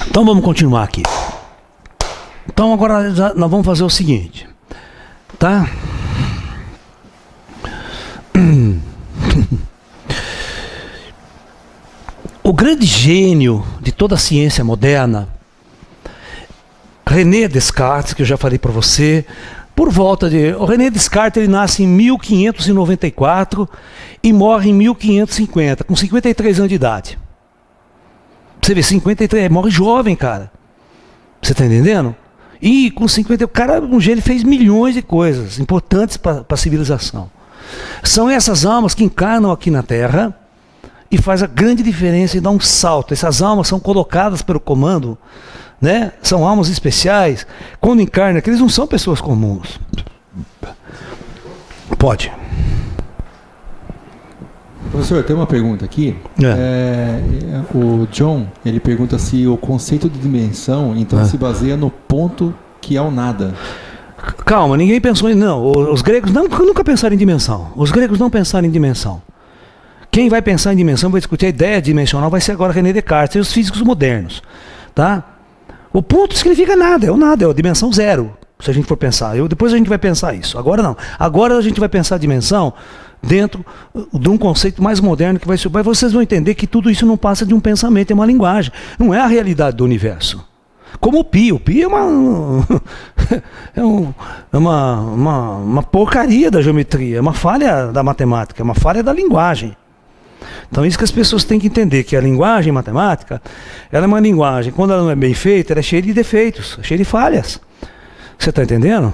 Então vamos continuar aqui. Então agora nós vamos fazer o seguinte, tá? O grande gênio de toda a ciência moderna, René Descartes, que eu já falei para você, por volta de... O René Descartes ele nasce em 1594 e morre em 1550, com 53 anos de idade. Você vê, 53, morre jovem, cara. Você está entendendo? E com 50, o cara, um dia ele fez milhões de coisas importantes para a civilização. São essas almas que encarnam aqui na Terra e faz a grande diferença e dá um salto. Essas almas são colocadas pelo comando, né? São almas especiais. Quando encarnam, eles não são pessoas comuns. Pode. Professor, tem uma pergunta aqui. O John, ele pergunta se o conceito de dimensão, então, se baseia no ponto que é o nada. Calma, ninguém pensou em... Não, os gregos nunca pensaram em dimensão. Os gregos não pensaram em dimensão. Quem vai pensar em dimensão, vai discutir a ideia dimensional, vai ser agora René Descartes e os físicos modernos. Tá? O ponto significa nada, é a dimensão zero, se a gente for pensar. Depois a gente vai pensar isso. Agora não. Agora a gente vai pensar a dimensão dentro de um conceito mais moderno que vai subir. Vocês vão entender que tudo isso não passa de um pensamento, é uma linguagem. Não é a realidade do universo. Como o pi é uma porcaria da geometria, é uma falha da matemática, é uma falha da linguagem. Então isso que as pessoas têm que entender, que a linguagem matemática, ela é uma linguagem, quando ela não é bem feita, ela é cheia de defeitos, cheia de falhas. Você está entendendo?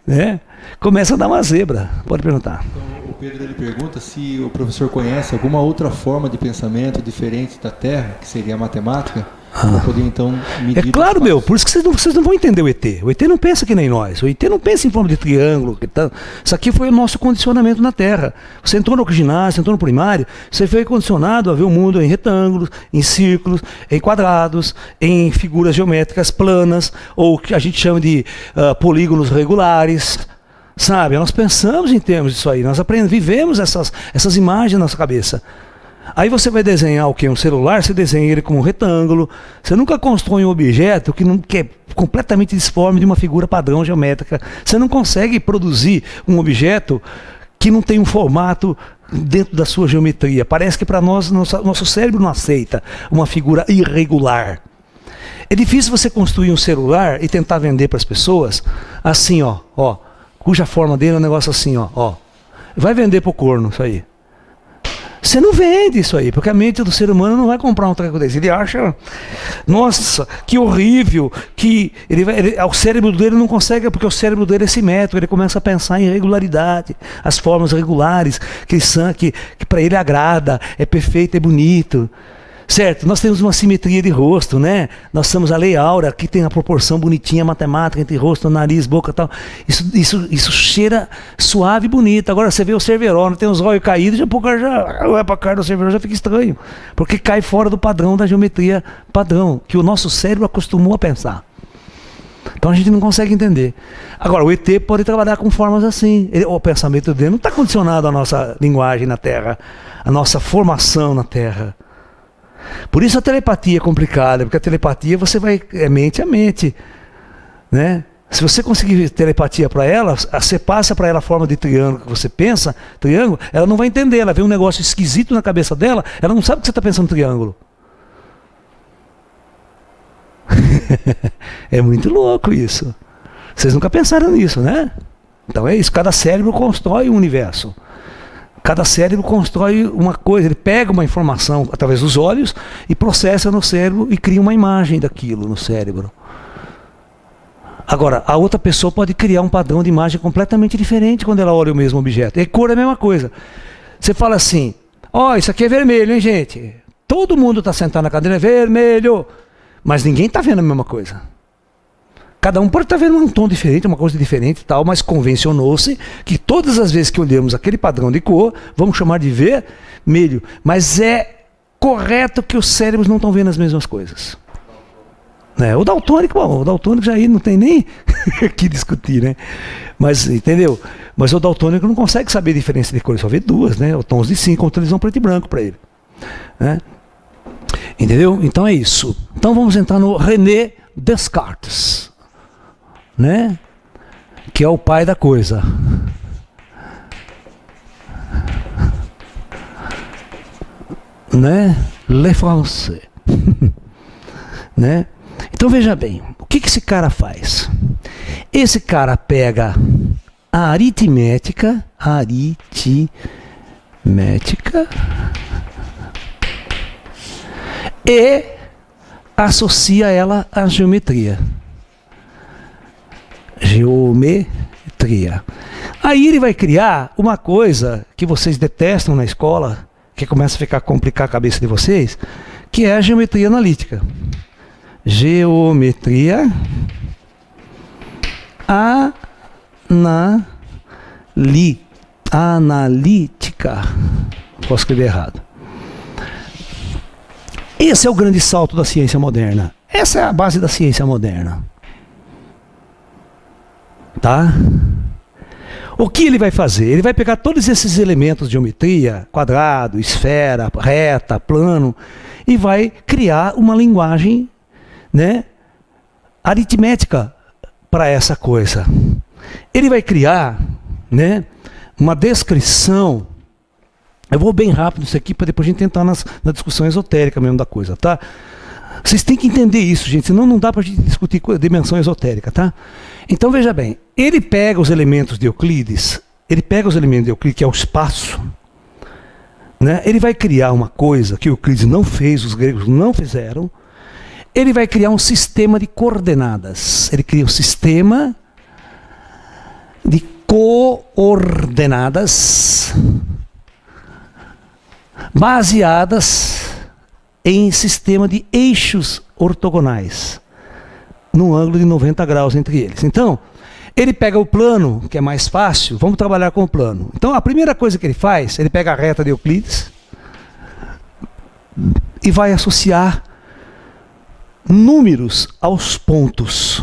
Né? Começa a dar uma zebra. Pode perguntar. Então, o Pedro ele pergunta se o professor conhece alguma outra forma de pensamento diferente da Terra, que seria a matemática, para poder então medir. É claro, por isso que vocês não vão entender o ET. O ET não pensa que nem nós. O ET não pensa em forma de triângulo. Isso aqui foi o nosso condicionamento na Terra. Você entrou no ginásio, entrou no primário, você foi condicionado a ver o mundo em retângulos, em círculos, em quadrados, em figuras geométricas planas, ou que a gente chama de polígonos regulares. Sabe, nós pensamos em termos disso aí, nós vivemos essas imagens na nossa cabeça. Aí você vai desenhar o que? Um celular, você desenha ele como um retângulo. Você nunca constrói um objeto que é completamente disforme de uma figura padrão geométrica. Você não consegue produzir um objeto que não tem um formato dentro da sua geometria. Parece que para nós, nosso cérebro não aceita uma figura irregular. É difícil você construir um celular e tentar vender para as pessoas assim, cuja forma dele é um negócio assim, ó. Vai vender pro corno isso aí. Você não vende isso aí, porque a mente do ser humano não vai comprar um treco desse. Ele acha, nossa, que horrível, que o cérebro dele não consegue, porque o cérebro dele é simétrico, ele começa a pensar em regularidade, as formas regulares, que para ele agrada, é perfeito, é bonito. Certo, nós temos uma simetria de rosto, né? Nós temos a lei áurea, que tem a proporção bonitinha, matemática, entre rosto, nariz, boca e tal. Isso cheira suave e bonito. Agora você vê o Cerveró, tem os olhos caídos, já olha para a cara do Cerveró, já fica estranho. Porque cai fora do padrão da geometria padrão, que o nosso cérebro acostumou a pensar. Então a gente não consegue entender. Agora, o ET pode trabalhar com formas assim. O pensamento dele não está condicionado à nossa linguagem na Terra, à nossa formação na Terra. Por isso a telepatia é complicada, porque a telepatia você vai mente a mente, né? Se você conseguir telepatia para ela, você passa para ela a forma de triângulo que você pensa, triângulo, ela não vai entender, ela vê um negócio esquisito na cabeça dela, ela não sabe que você está pensando triângulo. É muito louco isso. Vocês nunca pensaram nisso, né? Então é isso, cada cérebro constrói um universo. Cada cérebro constrói uma coisa, ele pega uma informação através dos olhos e processa no cérebro e cria uma imagem daquilo no cérebro. Agora, a outra pessoa pode criar um padrão de imagem completamente diferente quando ela olha o mesmo objeto. E cor é a mesma coisa. Você fala assim, isso aqui é vermelho, hein, gente? Todo mundo está sentado na cadeira, é vermelho. Mas ninguém está vendo a mesma coisa. Cada um pode estar vendo um tom diferente, uma coisa diferente e tal, mas convencionou-se que todas as vezes que olhamos aquele padrão de cor, vamos chamar de vermelho. Mas é correto que os cérebros não estão vendo as mesmas coisas. O daltônico já aí não tem nem que discutir, né? Mas, entendeu? Mas o daltônico não consegue saber a diferença de cores, só vê duas, né? Os tons de 5, outra visão preto e branco para ele. Né? Entendeu? Então é isso. Então vamos entrar no René Descartes. Né? Que é o pai da coisa. Né? Le français. Né? Então veja bem, o que esse cara faz? Esse cara pega a aritmética e associa ela à geometria. Geometria. Aí ele vai criar uma coisa que vocês detestam na escola, que começa a ficar complicar a cabeça de vocês, que é a geometria analítica. Geometria analítica. Posso escrever errado. Esse é o grande salto da ciência moderna. Essa é a base da ciência moderna. Tá? O que ele vai fazer? Ele vai pegar todos esses elementos de geometria, quadrado, esfera, reta, plano, e vai criar uma linguagem, né, aritmética para essa coisa. Ele vai criar, né, uma descrição. Eu vou bem rápido isso aqui para depois a gente entrar na discussão esotérica mesmo da coisa, tá? Vocês têm que entender isso, gente, senão não dá para a gente discutir dimensão esotérica, tá? Então veja bem, ele pega os elementos de Euclides, que é o espaço, né? Ele vai criar uma coisa que Euclides não fez, os gregos não fizeram. Ele vai criar um sistema de coordenadas. Ele cria um sistema de coordenadas baseadas em sistema de eixos ortogonais, num ângulo de 90 graus entre eles. Então, ele pega o plano, que é mais fácil, vamos trabalhar com o plano. Então, a primeira coisa que ele faz, ele pega a reta de Euclides e vai associar números aos pontos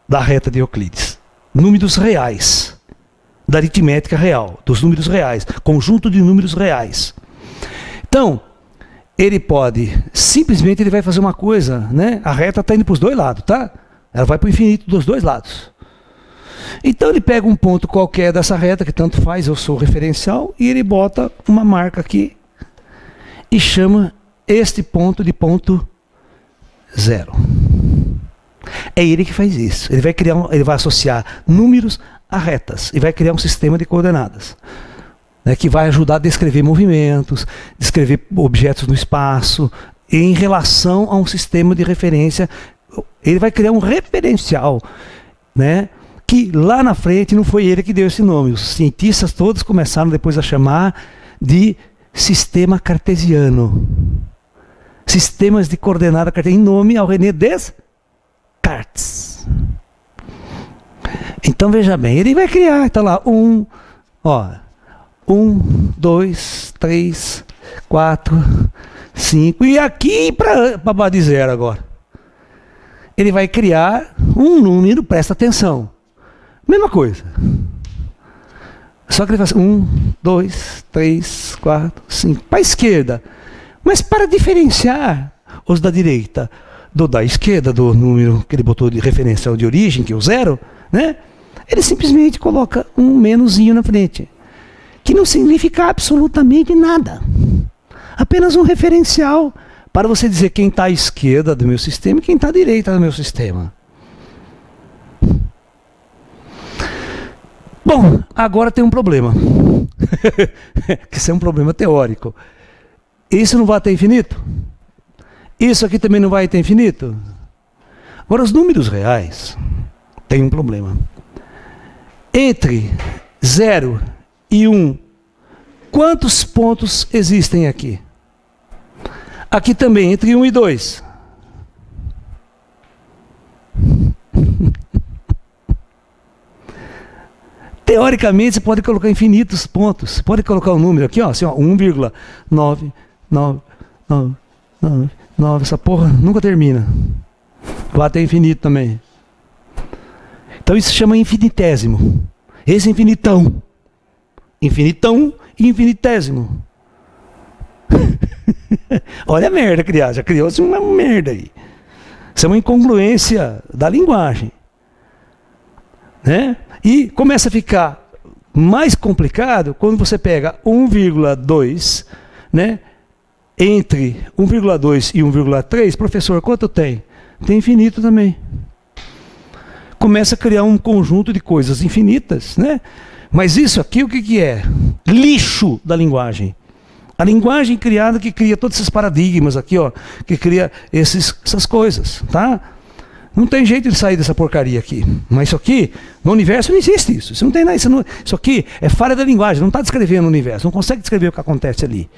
da reta de Euclides. Números reais, da aritmética real, dos números reais, conjunto de números reais. Então, ele pode, simplesmente ele vai fazer uma coisa, né? A reta está indo para os dois lados, tá? Ela vai para o infinito dos dois lados. Então ele pega um ponto qualquer dessa reta, que tanto faz, eu sou o referencial, e ele bota uma marca aqui e chama este ponto de ponto 0. É ele que faz isso. Ele vai associar números a retas e vai criar um sistema de coordenadas, né, que vai ajudar a descrever movimentos, descrever objetos no espaço, em relação a um sistema de referência. Ele vai criar um referencial, né, que lá na frente não foi ele que deu esse nome. Os cientistas todos começaram depois a chamar de sistema cartesiano. Sistemas de coordenada cartesiana, em nome ao René Descartes. Então veja bem, ele vai criar, está lá, 1, 2, 3, 4, 5, e aqui para baixo de 0 agora. Ele vai criar um número, presta atenção. Mesma coisa. Só que ele faz 1, 2, 3, 4, 5. Para a esquerda. Mas para diferenciar os da direita do da esquerda, do número que ele botou de referencial de origem, que é o 0, né? Ele simplesmente coloca um menuzinho na frente, que não significa absolutamente nada. Apenas um referencial para você dizer quem está à esquerda do meu sistema e quem está à direita do meu sistema. Bom, agora tem um problema. Que isso é um problema teórico. Isso não vai até infinito? Isso aqui também não vai até infinito? Agora, os números reais têm um problema. Entre 0 e 1, quantos pontos existem aqui? Aqui também, entre 1 e 2. Teoricamente, você pode colocar infinitos pontos. Você pode colocar um número aqui, ó, assim, ó, 1,99999. Essa porra nunca termina. Vai até infinito também. Então isso se chama infinitésimo. Esse é infinitão. Infinitão e infinitésimo. Olha a merda criada. Já criou-se uma merda aí. Isso é uma incongruência da linguagem, né? E começa a ficar mais complicado quando você pega 1,2, né? Entre 1,2 e 1,3, professor, quanto tem? Tem infinito também. Começa a criar um conjunto de coisas infinitas, né? Mas isso aqui o que é? Lixo da linguagem. A linguagem criada que cria todos esses paradigmas aqui, ó, que cria essas coisas, tá? Não tem jeito de sair dessa porcaria aqui. Mas isso aqui, no universo não existe isso. Isso não tem nada. Isso aqui é falha da linguagem. Não está descrevendo o universo. Não consegue descrever o que acontece ali.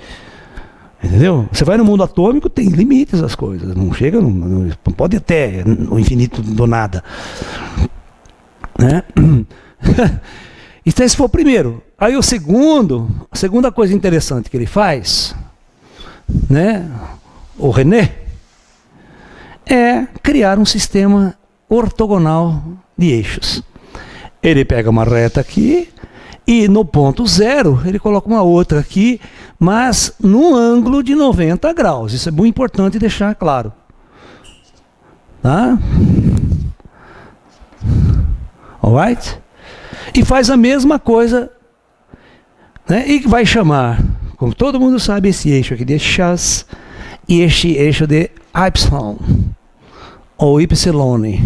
Entendeu? Você vai no mundo atômico, tem limites as coisas. Não chega, não pode até o infinito do nada. Né? Então esse foi o primeiro. Aí a segunda coisa interessante que ele faz, né, o René, é criar um sistema ortogonal de eixos. Ele pega uma reta aqui e no ponto zero ele coloca uma outra aqui, mas num ângulo de 90 graus. Isso é muito importante deixar claro. Tá? Alright? E faz a mesma coisa, né? E vai chamar, como todo mundo sabe, esse eixo aqui de Chas e este eixo de Y, ou Y,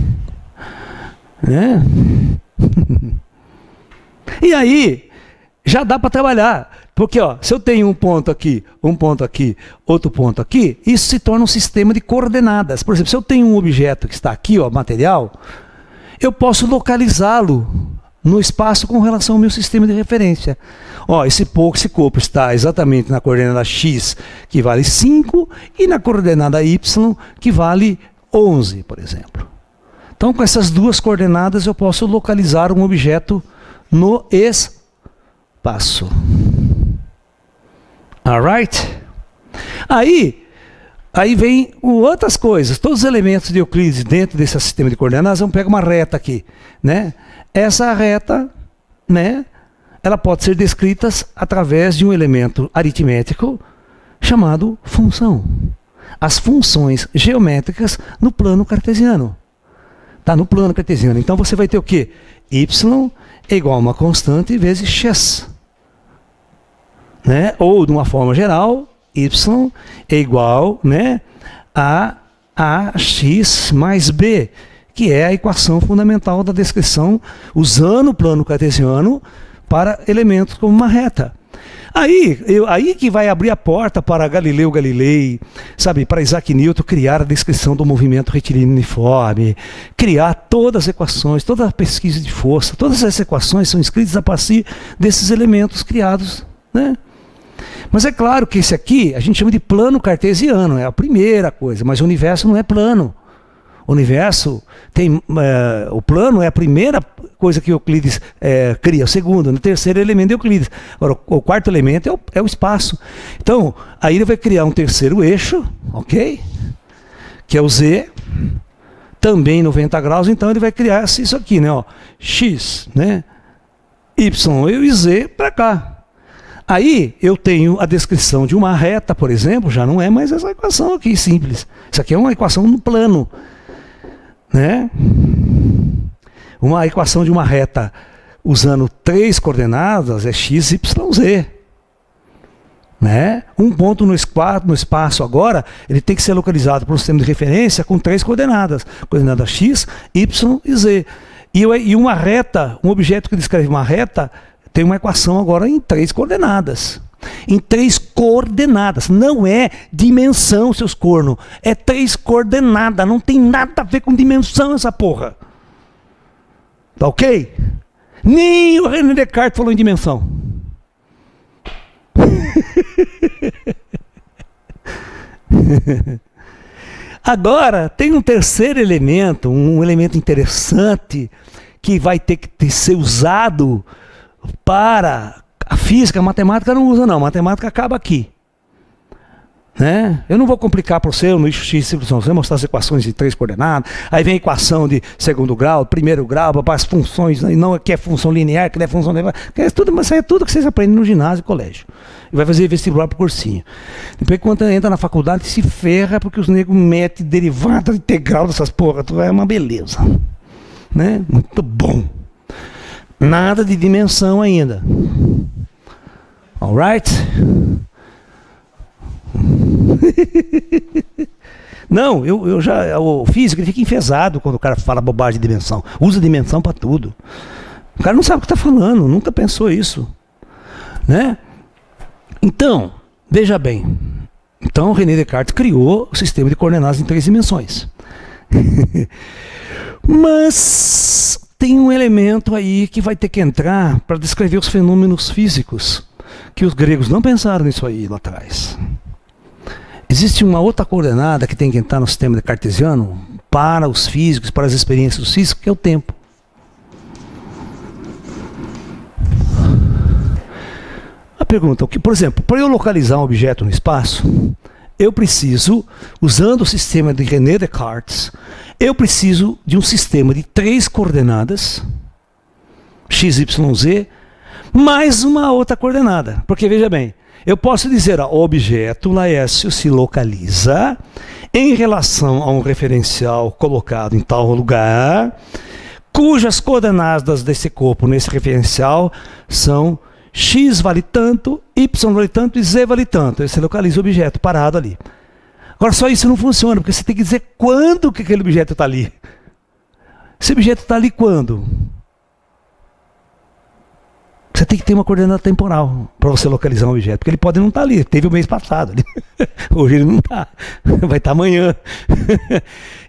né? E aí, já dá para trabalhar, porque ó, se eu tenho um ponto aqui, outro ponto aqui, isso se torna um sistema de coordenadas. Por exemplo, se eu tenho um objeto que está aqui, ó, material, eu posso localizá-lo no espaço com relação ao meu sistema de referência. Ó, esse corpo está exatamente na coordenada x, que vale 5, e na coordenada y, que vale 11, por exemplo. Então, com essas duas coordenadas, eu posso localizar um objeto no espaço. Alright? Aí vem outras coisas. Todos os elementos de Euclides dentro desse sistema de coordenadas, vamos pegar uma reta aqui, né? Essa reta, né, ela pode ser descrita através de um elemento aritmético chamado função. As funções geométricas no plano cartesiano. Tá no plano cartesiano. Então você vai ter o quê? Y é igual a uma constante vezes x. Né? Ou, de uma forma geral, y é igual, né, a ax mais b, que é a equação fundamental da descrição, usando o plano cartesiano para elementos como uma reta. Aí que vai abrir a porta para Galileu Galilei, sabe, para Isaac Newton criar a descrição do movimento retilíneo uniforme, criar todas as equações, toda a pesquisa de força, todas essas equações são escritas a partir desses elementos criados, né? Mas é claro que esse aqui a gente chama de plano cartesiano, é a primeira coisa, mas o universo não é plano. O universo tem, o plano é a primeira coisa que Euclides cria, o segundo, o terceiro elemento de Euclides. Agora, o quarto elemento é o espaço. Então, aí ele vai criar um terceiro eixo, ok? Que é o Z, também 90 graus, então ele vai criar isso aqui, né? Ó, X, né? Y e Z para cá. Aí eu tenho a descrição de uma reta, por exemplo, já não é mais essa equação aqui simples. Isso aqui é uma equação no plano, né? Uma equação de uma reta usando 3 coordenadas é x, y, z. Né? Um ponto no espaço agora, ele tem que ser localizado por um sistema de referência com 3 coordenadas. Coordenada x, y e z. E uma reta, um objeto que descreve uma reta, tem uma equação agora em 3 coordenadas. Em 3 coordenadas. Não é dimensão, seus cornos. É 3 coordenadas. Não tem nada a ver com dimensão essa porra. Tá ok? Nem o René Descartes falou em dimensão. Agora, tem um terceiro elemento, um elemento interessante, que vai ter que ser usado para a física. A matemática não usa não, a matemática acaba aqui, né? Eu não vou complicar para você no eixo x, y, você mostrar as equações de 3 coordenadas, aí vem a equação de segundo grau, primeiro grau, as funções, não é que é função linear, que não é função linear, mas isso é tudo que vocês aprendem no ginásio e colégio. E vai fazer vestibular pro cursinho. Depois quando entra na faculdade se ferra porque os negros metem derivada integral dessas porra, é uma beleza, né? Muito bom. Nada de dimensão ainda. Alright? Não, o físico ele fica enfesado quando o cara fala bobagem de dimensão. Usa dimensão para tudo. O cara não sabe o que está falando, nunca pensou isso, né? Então, veja bem. Então, René Descartes criou o sistema de coordenadas em 3 dimensões. Mas tem um elemento aí que vai ter que entrar para descrever os fenômenos físicos, que os gregos não pensaram nisso aí lá atrás. Existe uma outra coordenada que tem que entrar no sistema cartesiano para os físicos, para as experiências dos físicos, que é o tempo. A pergunta, por exemplo, para eu localizar um objeto no espaço, eu preciso, usando o sistema de René Descartes, eu preciso de um sistema de 3 coordenadas, x, y, z, mais uma outra coordenada. Porque, veja bem, eu posso dizer, o objeto Laércio se localiza em relação a um referencial colocado em tal lugar, cujas coordenadas desse corpo nesse referencial são x vale tanto, y vale tanto e z vale tanto. Aí você localiza o objeto parado ali. Agora, só isso não funciona, porque você tem que dizer quando que aquele objeto está ali. Esse objeto está ali quando? Você tem que ter uma coordenada temporal para você localizar um objeto, porque ele pode não estar ali, teve o mês passado ali. Hoje ele não está, vai estar amanhã.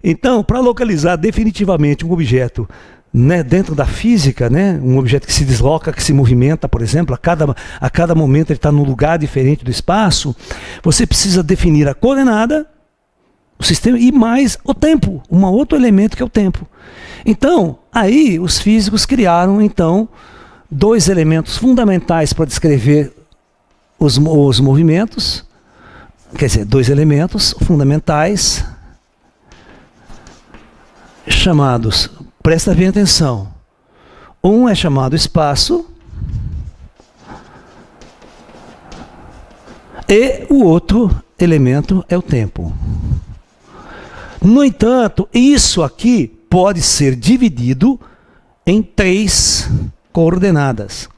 Então, para localizar definitivamente um objeto, né, dentro da física, né, um objeto que se desloca, que se movimenta, por exemplo, a cada momento ele está num lugar diferente do espaço, você precisa definir a coordenada, o sistema e mais o tempo, um outro elemento que é o tempo. Então, aí os físicos criaram, então, 2 elementos fundamentais para descrever os movimentos, quer dizer, 2 elementos fundamentais, chamados, presta bem atenção, um é chamado espaço, e o outro elemento é o tempo. No entanto, isso aqui pode ser dividido em 3 coordenadas.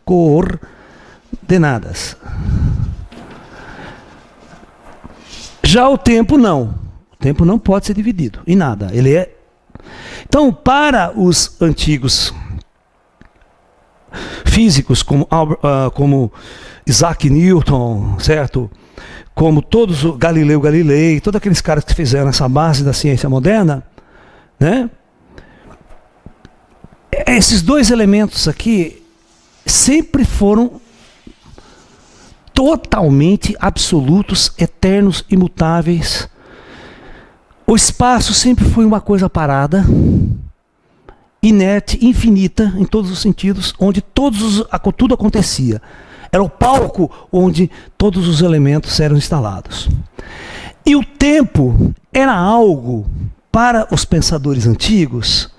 Já o tempo não. O tempo não pode ser dividido em nada. Ele é. Então, para os antigos físicos, como Isaac Newton, certo? Como todos o Galileu Galilei, todos aqueles caras que fizeram essa base da ciência moderna, né? Esses 2 elementos aqui sempre foram totalmente absolutos, eternos, imutáveis. O espaço sempre foi uma coisa parada, inerte, infinita, em todos os sentidos, onde tudo acontecia. Era o palco onde todos os elementos eram instalados. E o tempo era algo, para os pensadores antigos,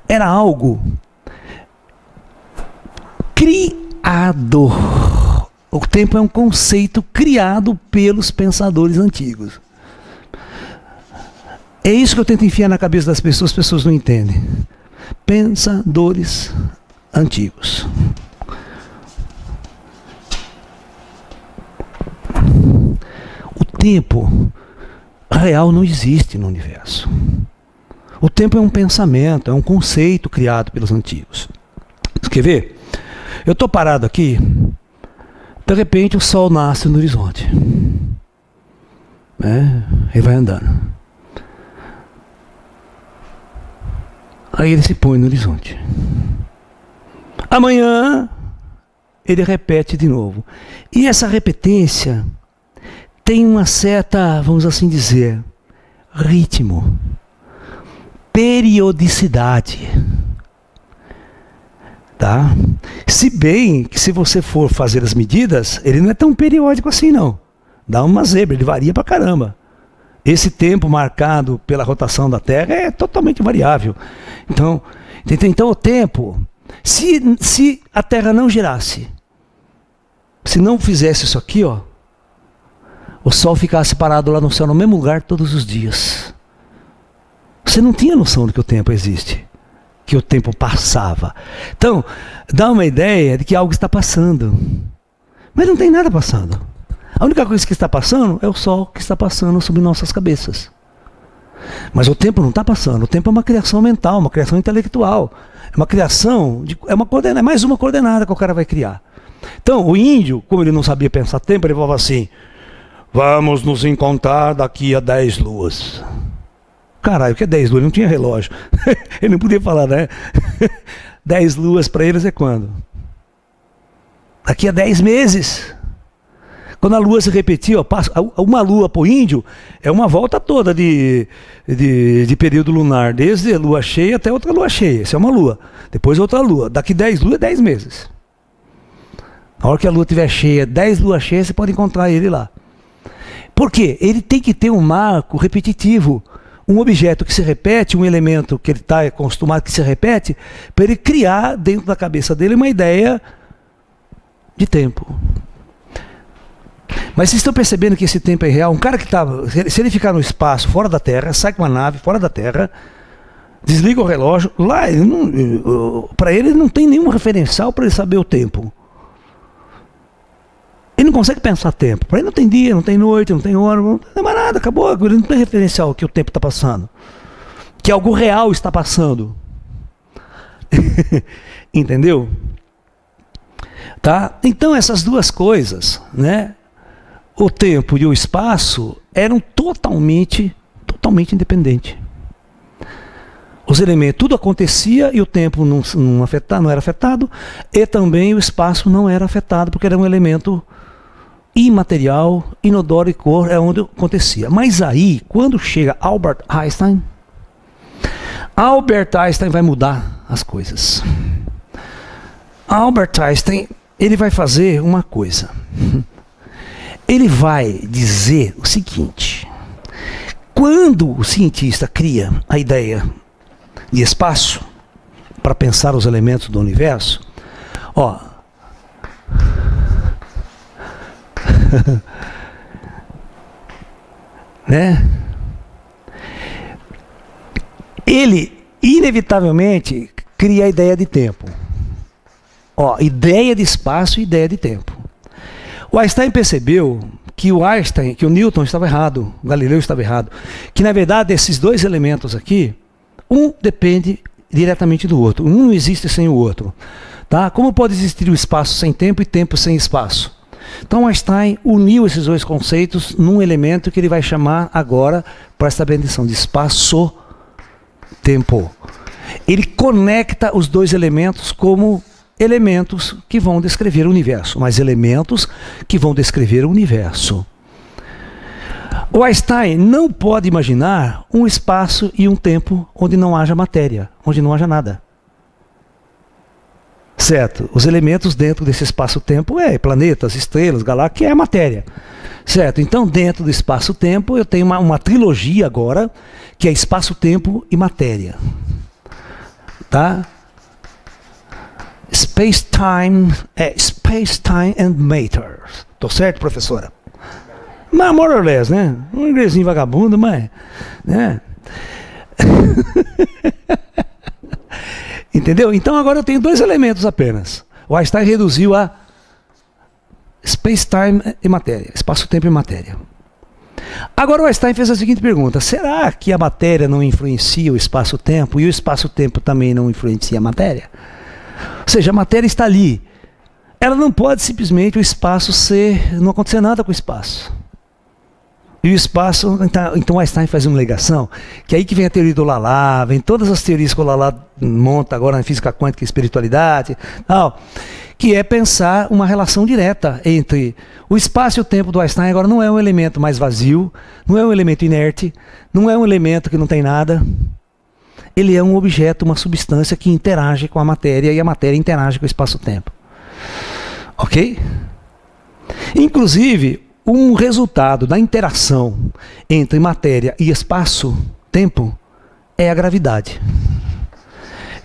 era algo criado. O tempo é um conceito criado pelos pensadores antigos. É isso que eu tento enfiar na cabeça das pessoas, as pessoas não entendem. Pensadores antigos. O tempo real não existe no universo. O tempo é um pensamento, é um conceito criado pelos antigos. Você quer ver? Eu estou parado aqui, de repente o sol nasce no horizonte. Ele vai andando. Aí ele se põe no horizonte. Amanhã ele repete de novo. E essa repetência tem uma certa, vamos assim dizer, ritmo, periodicidade. Tá? Se bem que se você for fazer as medidas, ele não é tão periódico assim não. Dá uma zebra, ele varia pra caramba. Esse tempo marcado pela rotação da Terra é totalmente variável. Então o tempo, se a Terra não girasse, se não fizesse isso aqui, ó, o Sol ficasse parado lá no céu, no mesmo lugar todos os dias, você não tinha noção de que o tempo existe, que o tempo passava. Então, dá uma ideia de que algo está passando. Mas não tem nada passando. A única coisa que está passando é o Sol que está passando sobre nossas cabeças. Mas o tempo não está passando. O tempo é uma criação mental, uma criação intelectual. É uma criação, é mais uma coordenada que o cara vai criar. Então, o índio, como ele não sabia pensar tempo, ele falava assim: vamos nos encontrar daqui a 10 luas. caralho, o que é 10 luas? Ele não tinha relógio. Ele não podia falar, né? 10 luas para eles é quando? Daqui a 10 meses. Quando a lua se repetir, ó, uma lua para o índio é uma volta toda de período lunar, desde a lua cheia até outra lua cheia. Isso é uma lua. Depois outra lua. Daqui 10 luas é 10 meses. Na hora que a lua estiver cheia, 10 luas cheias, você pode encontrar ele lá. Por quê? Ele tem que ter um marco repetitivo. Um objeto que se repete, um elemento que ele está acostumado que se repete, para ele criar dentro da cabeça dele uma ideia de tempo. Mas vocês estão percebendo que esse tempo é real? Um cara que estava, se ele ficar no espaço, fora da Terra, sai com uma nave fora da Terra, desliga o relógio, lá, para ele não tem nenhum referencial para ele saber o tempo. Ele não consegue pensar tempo. Para ele não tem dia, não tem noite, não tem hora, não tem mais nada, acabou. Ele não tem referencial que o tempo está passando. Que algo real está passando. Entendeu? Tá? Então essas duas coisas, né? O tempo e o espaço eram totalmente independentes. Os elementos, tudo acontecia e o tempo não era afetado, e também o espaço não era afetado, porque era um elemento imaterial, inodoro e cor, é onde acontecia. Mas aí, quando chega Albert Einstein vai mudar as coisas. Albert Einstein, ele vai fazer uma coisa. Ele vai dizer o seguinte: quando o cientista cria a ideia de espaço para pensar os elementos do universo, ó, né? Ele inevitavelmente cria a ideia de tempo. Ó, ideia de espaço e ideia de tempo. O Einstein percebeu que o Newton estava errado, o Galileu estava errado, que na verdade esses dois elementos aqui, um depende diretamente do outro, um não existe sem o outro, tá? Como pode existir o espaço sem tempo e tempo sem espaço? Então Einstein uniu esses dois conceitos num elemento que ele vai chamar agora, para esta bendição, de espaço-tempo. Ele conecta os dois elementos como elementos que vão descrever o universo, mas elementos que vão descrever o universo. O Einstein não pode imaginar um espaço e um tempo onde não haja matéria, onde não haja nada. Certo? Os elementos dentro desse espaço-tempo planetas, estrelas, galáxias, que é a matéria. Certo? Então, dentro do espaço-tempo, eu tenho uma trilogia agora, que é espaço-tempo e matéria. Tá? Space-time and matter. Tô certo, professora? Mas, more or less, né? Um inglesinho vagabundo, mas... né? Entendeu? Então agora eu tenho dois elementos apenas. O Einstein reduziu a space-time e matéria, espaço-tempo e matéria. Agora o Einstein fez a seguinte pergunta: será que a matéria não influencia o espaço-tempo e o espaço-tempo também não influencia a matéria? Ou seja, a matéria está ali. Ela não pode simplesmente o espaço não acontecer nada com o espaço. E o espaço, então Einstein faz uma alegação, que aí que vem a teoria do Lalá, vem todas as teorias que o Lalá monta agora na física quântica e espiritualidade, tal, que é pensar uma relação direta entre o espaço e o tempo do Einstein. Agora não é um elemento mais vazio, não é um elemento inerte, não é um elemento que não tem nada. Ele é um objeto, uma substância que interage com a matéria e a matéria interage com o espaço-tempo. Ok? Inclusive, um resultado da interação entre matéria e espaço-tempo é a gravidade.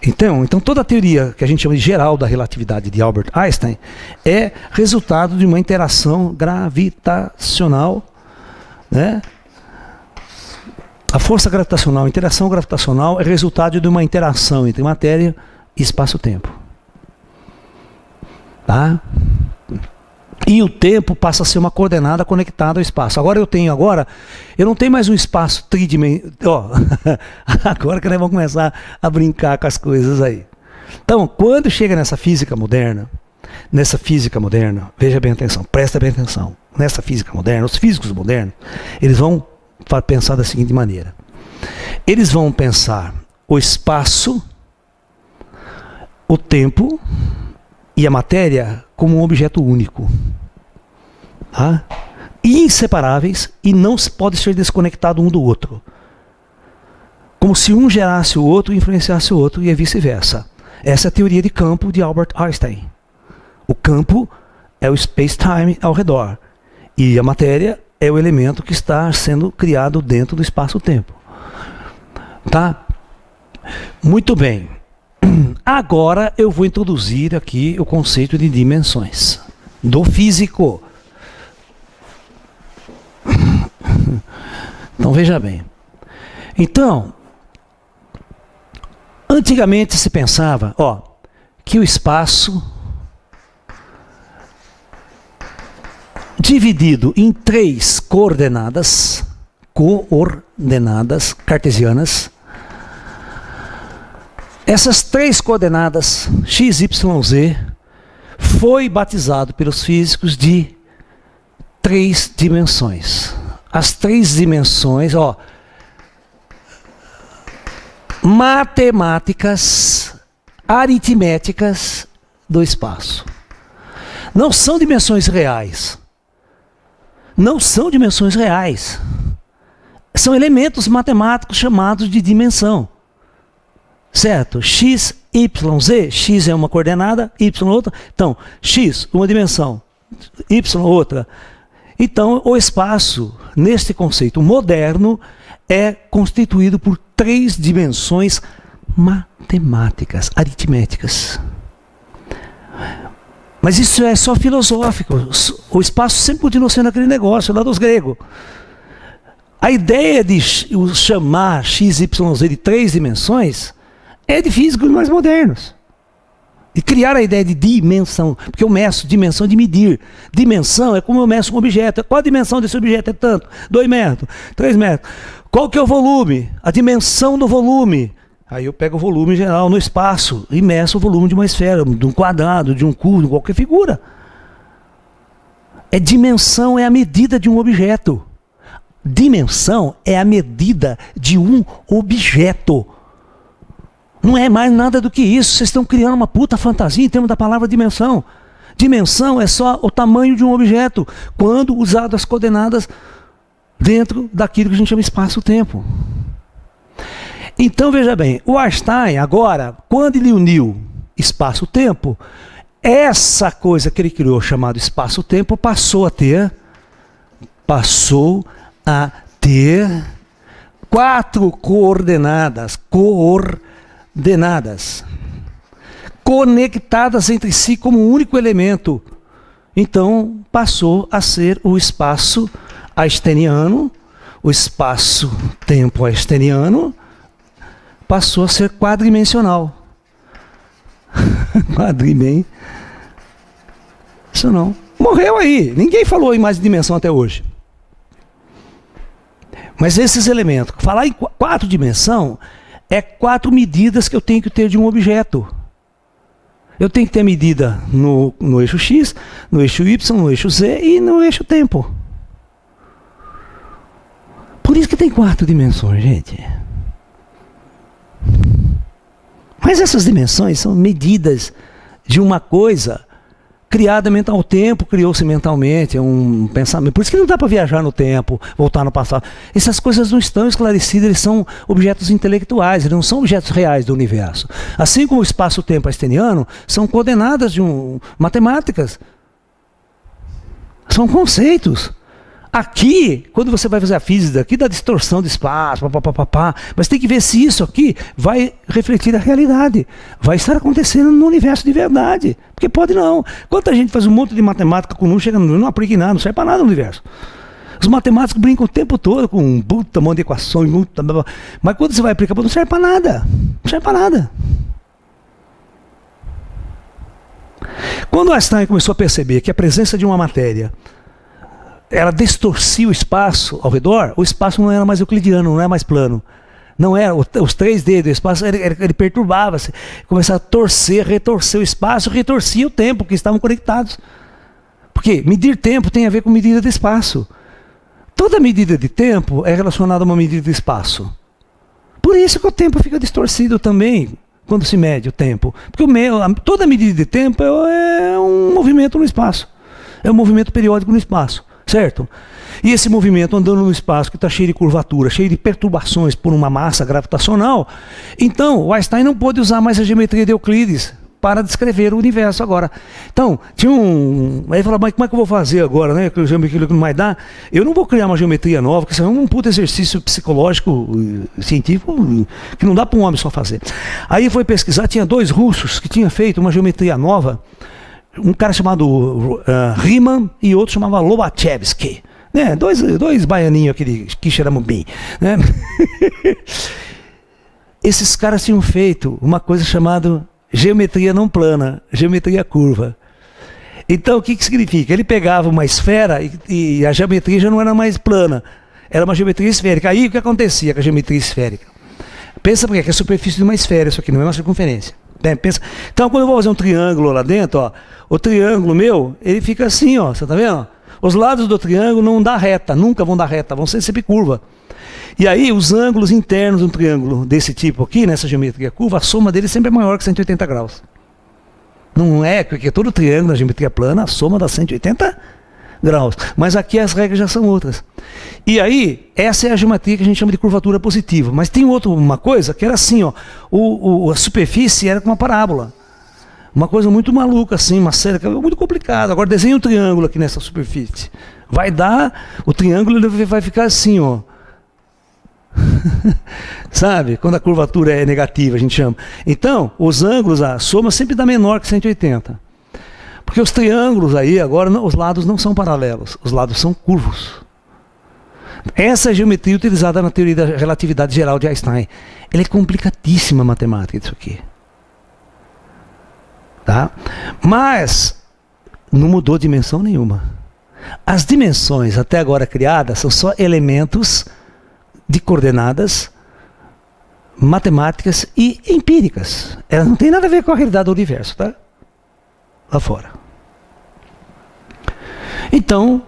Então toda a teoria que a gente chama de geral da relatividade de Albert Einstein é resultado de uma interação gravitacional, né? A força gravitacional, a interação gravitacional é resultado de uma interação entre matéria e espaço-tempo. Tá? E o tempo passa a ser uma coordenada conectada ao espaço. Agora eu não tenho mais um espaço tridimensional. Agora que nós vamos começar a brincar com as coisas aí. Então, quando chega nessa física moderna, veja bem atenção, presta bem atenção. Nessa física moderna, os físicos modernos, eles vão pensar da seguinte maneira: Eles vão pensar o espaço, o tempo e a matéria como um objeto único. Tá? Inseparáveis e não pode ser desconectado um do outro. Como se um gerasse o outro e influenciasse o outro e vice-versa. Essa é a teoria de campo de Albert Einstein. O campo é o space-time ao redor. E a matéria é o elemento que está sendo criado dentro do espaço-tempo. Tá? Muito bem. Agora eu vou introduzir aqui o conceito de dimensões do físico. Então veja bem. Então, antigamente se pensava, que o espaço dividido em 3 coordenadas cartesianas. Essas 3 coordenadas, x, y, z, foi batizado pelos físicos de 3 dimensões. As 3 dimensões, matemáticas, aritméticas do espaço. Não são dimensões reais. Não são dimensões reais. São elementos matemáticos chamados de dimensão. Certo? X, Y, Z. X é uma coordenada, Y outra. Então, X, uma dimensão. Y, outra. Então, o espaço, neste conceito moderno, é constituído por 3 dimensões matemáticas, aritméticas. Mas isso é só filosófico. O espaço sempre continua sendo aquele negócio lá dos gregos. A ideia de chamar x, y, z de 3 dimensões é de físicos mais modernos. E criar a ideia de dimensão, porque eu meço dimensão de medir. Dimensão é como eu meço um objeto. Qual a dimensão desse objeto? É tanto. 2 metros, 3 metros. Qual que é o volume? A dimensão do volume. Aí eu pego o volume geral no espaço e meço o volume de uma esfera, de um quadrado, de um cubo, de qualquer figura. Dimensão é a medida de um objeto. Dimensão é a medida de um objeto. Não é mais nada do que isso. Vocês estão criando uma puta fantasia em termos da palavra dimensão. Dimensão é só o tamanho de um objeto, quando usado as coordenadas dentro daquilo que a gente chama espaço-tempo. Então veja bem, o Einstein agora, quando ele uniu espaço-tempo, essa coisa que ele criou chamado espaço-tempo passou a ter 4 coordenadas conectadas entre si como um único elemento. Então passou a ser o espaço einsteiniano, o espaço-tempo einsteiniano passou a ser quadridimensional. Quadridimensional. Morreu aí. Ninguém falou em mais dimensão até hoje. Mas esses elementos, falar em 4 dimensões, é 4 medidas que eu tenho que ter de um objeto. Eu tenho que ter medida no eixo X, no eixo Y, no eixo Z e no eixo tempo. Por isso que tem 4 dimensões, gente. Mas essas dimensões são medidas de uma coisa criada mental. O tempo criou-se mentalmente, é um pensamento. Por isso que não dá para viajar no tempo, voltar no passado. Essas coisas não estão esclarecidas, eles são objetos intelectuais, eles não são objetos reais do universo. Assim como o espaço-tempo einsteiniano, são coordenadas matemáticas. São conceitos. Aqui, quando você vai fazer a física, aqui dá distorção do espaço, mas tem que ver se isso aqui vai refletir a realidade. Vai estar acontecendo no universo de verdade. Porque pode não. Quanta gente faz um monte de matemática com número, chega não aplica em nada, não serve para nada no universo. Os matemáticos brincam o tempo todo com um puta monte de equações, mas quando você vai aplicar, não serve para nada. Não serve para nada. Quando Einstein começou a perceber que a presença de uma matéria ela distorcia o espaço ao redor, o espaço não era mais euclidiano, não era mais plano. Não era, os 3D do espaço, ele perturbava-se, começava a retorcer o espaço, retorcia o tempo, que estavam conectados. Porque medir tempo tem a ver com medida de espaço. Toda medida de tempo é relacionada a uma medida de espaço. Por isso que o tempo fica distorcido também, quando se mede o tempo. Porque toda medida de tempo é um movimento no espaço. É um movimento periódico no espaço, certo? E esse movimento andando no espaço que está cheio de curvatura, cheio de perturbações por uma massa gravitacional, então o Einstein não pôde usar mais a geometria de Euclides para descrever o universo agora. Então, tinha aí falava, mas como é que eu vou fazer agora, né? Que a geometria não vai dar. Eu não vou criar uma geometria nova, porque isso é um puto exercício psicológico, científico, que não dá para um homem só fazer. Aí foi pesquisar, tinha 2 russos que tinham feito uma geometria nova, um cara chamado Riemann e outro chamava Lobachevsky. Né? Dois baianinhos aqui de Quixeramobim, né? Esses caras tinham feito uma coisa chamada geometria não plana, geometria curva. Então o que significa? Ele pegava uma esfera e a geometria já não era mais plana, era uma geometria esférica. Aí o que acontecia com a geometria esférica? Pensa porque é a superfície de uma esfera, isso aqui não é uma circunferência. Pensa. Então quando eu vou fazer um triângulo lá dentro, ó, o triângulo meu, ele fica assim, ó, você tá vendo? Os lados do triângulo não dão reta, nunca vão dar reta, vão ser sempre curva. E aí os ângulos internos de um triângulo desse tipo aqui, nessa geometria curva, a soma dele sempre é maior que 180 graus. Não é, porque todo triângulo na geometria plana, a soma dá 180 graus. Mas aqui as regras já são outras. E aí, essa é a geometria que a gente chama de curvatura positiva. Mas tem uma coisa que era assim, ó, a superfície era com uma parábola. Uma coisa muito maluca, assim, uma série muito complicada. Agora desenha um triângulo aqui nessa superfície. Vai dar, o triângulo ele vai ficar assim, ó. Sabe? Quando a curvatura é negativa, a gente chama. Então, os ângulos, a soma sempre dá menor que 180. Porque os triângulos aí, agora, os lados não são paralelos, os lados são curvos. Essa é a geometria utilizada na teoria da relatividade geral de Einstein. Ela é complicadíssima a matemática disso aqui. Tá? Mas não mudou dimensão nenhuma. As dimensões até agora criadas são só elementos de coordenadas matemáticas e empíricas. Elas não têm nada a ver com a realidade do universo, tá? Lá fora. Então,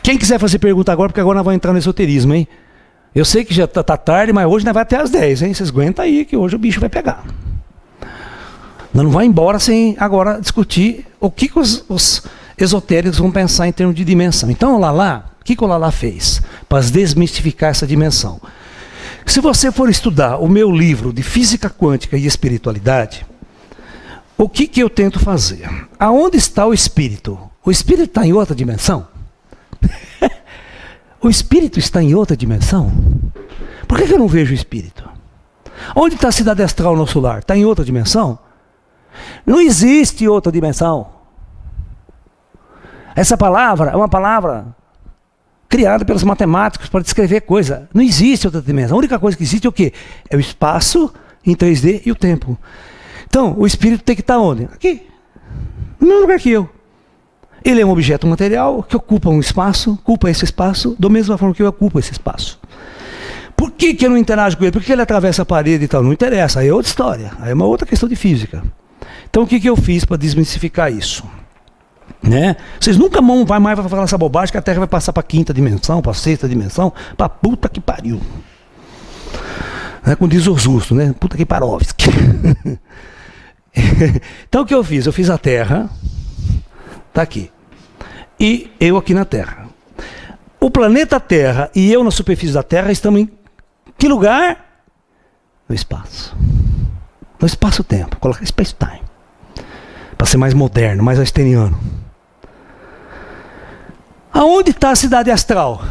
quem quiser fazer pergunta agora, porque agora nós vamos entrar no esoterismo, hein? Eu sei que já tá tarde, mas hoje nós vai até às 10, hein? Vocês aguentam aí que hoje o bicho vai pegar. Nós não vamos embora sem agora discutir o que os esotéricos vão pensar em termos de dimensão. Então o Lala, o que o Lala fez para desmistificar essa dimensão? Se você for estudar o meu livro de Física Quântica e Espiritualidade, o que eu tento fazer? Aonde está o espírito? O espírito está em outra dimensão? O espírito está em outra dimensão? Por que eu não vejo o espírito? Onde está a cidade astral no nosso lar? Está em outra dimensão? Não existe outra dimensão. Essa palavra é uma palavra criada pelos matemáticos para descrever coisa. Não existe outra dimensão. A única coisa que existe é o quê? É o espaço em 3D e o tempo. Então, o espírito tem que estar onde? Aqui. No mesmo lugar que eu. Ele é um objeto material que ocupa um espaço, ocupa esse espaço, da mesma forma que eu ocupo esse espaço. Por que eu não interajo com ele? Por que ele atravessa a parede e tal? Não interessa, aí é outra história. Aí é uma outra questão de física. Então, o que eu fiz para desmistificar isso? Né? Vocês nunca vão mais falar essa bobagem que a Terra vai passar para a 5ª dimensão, para a 6ª dimensão, para puta que pariu. Né? Como diz os russos, né? Puta que parovski. Então o que eu fiz? Eu fiz a Terra, tá aqui, e eu aqui na Terra. O planeta Terra e eu na superfície da Terra estamos em que lugar? No espaço. No espaço-tempo. Coloca space-time. Para ser mais moderno, mais einsteiniano. Aonde está a cidade astral?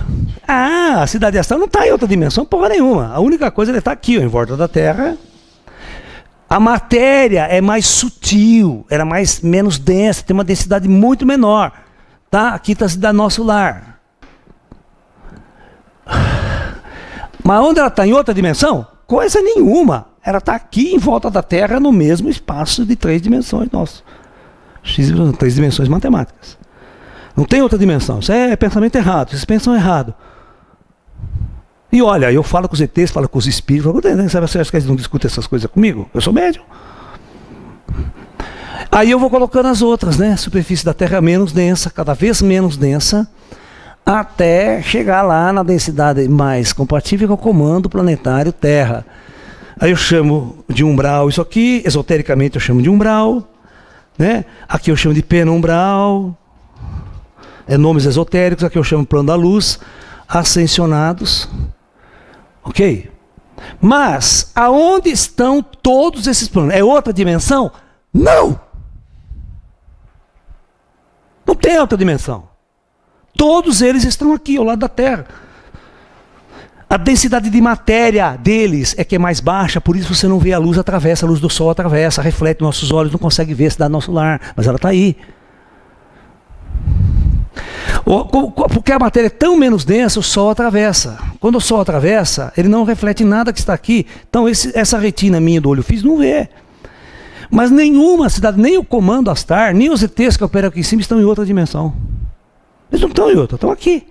Ah, a cidade astral não está em outra dimensão, porra nenhuma. A única coisa é estar aqui, ó, em volta da Terra. A matéria é mais sutil, era menos densa, tem uma densidade muito menor. Tá? Aqui está a cidade nosso lar. Mas onde ela está? Em outra dimensão? Coisa nenhuma. Ela está aqui em volta da Terra, no mesmo espaço de 3 dimensões nosso. 3 dimensões matemáticas. Não tem outra dimensão. Isso é pensamento errado. Vocês pensam errado. E olha, eu falo com os ETs, falo com os espíritos. Você acha que eles não discutem essas coisas comigo? Eu sou médium. Aí eu vou colocando as outras, né? A superfície da Terra é menos densa, cada vez menos densa. até chegar lá na densidade mais compatível com o comando planetário Terra. Aí eu chamo de umbral isso aqui, esotericamente eu chamo de umbral, né? Aqui eu chamo de penumbral, nomes esotéricos, aqui eu chamo plano da luz, ascensionados, ok? Mas, aonde estão todos esses planos? É outra dimensão? Não! Não tem outra dimensão. Todos eles estão aqui, ao lado da Terra. A densidade de matéria deles é que é mais baixa, por isso você não vê a luz atravessa, a luz do sol atravessa, reflete nossos olhos, não consegue ver se dá nosso lar, mas ela está aí. Porque a matéria é tão menos densa, o sol atravessa. Quando o sol atravessa, ele não reflete nada que está aqui. Então essa retina minha do olho físico não vê. Mas nenhuma cidade, nem o comando Astar, nem os ETs que operam aqui em cima estão em outra dimensão. Eles não estão em outra, estão aqui.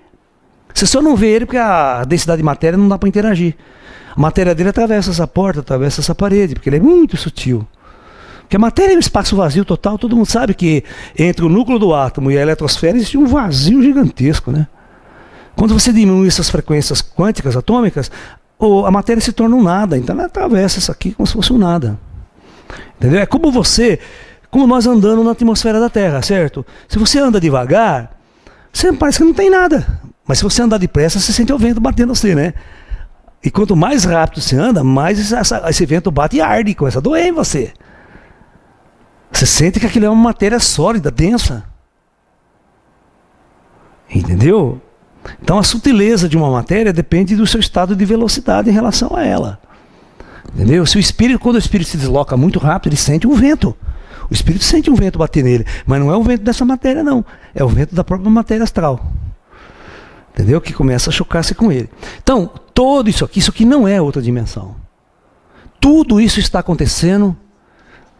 Você só não vê ele porque a densidade de matéria não dá para interagir. A matéria dele atravessa essa porta, atravessa essa parede, porque ele é muito sutil. Porque a matéria é um espaço vazio total, todo mundo sabe que entre o núcleo do átomo e a eletrosfera existe um vazio gigantesco, né? Quando você diminui essas frequências quânticas, atômicas, a matéria se torna um nada, então ela atravessa isso aqui como se fosse um nada. Entendeu? É como nós andando na atmosfera da Terra, certo? Se você anda devagar, você parece que não tem nada. Mas se você andar depressa, você sente o vento batendo em você, né? E quanto mais rápido você anda, mais esse vento bate e arde, começa a doer em você. Você sente que aquilo é uma matéria sólida, densa. Entendeu? Então a sutileza de uma matéria depende do seu estado de velocidade em relação a ela. Entendeu? Se quando o espírito se desloca muito rápido, ele sente um vento. O espírito sente um vento bater nele, mas não é o vento dessa matéria, não. É o vento da própria matéria astral. Entendeu? Que começa a chocar-se com ele. Então, tudo isso aqui não é outra dimensão. Tudo isso está acontecendo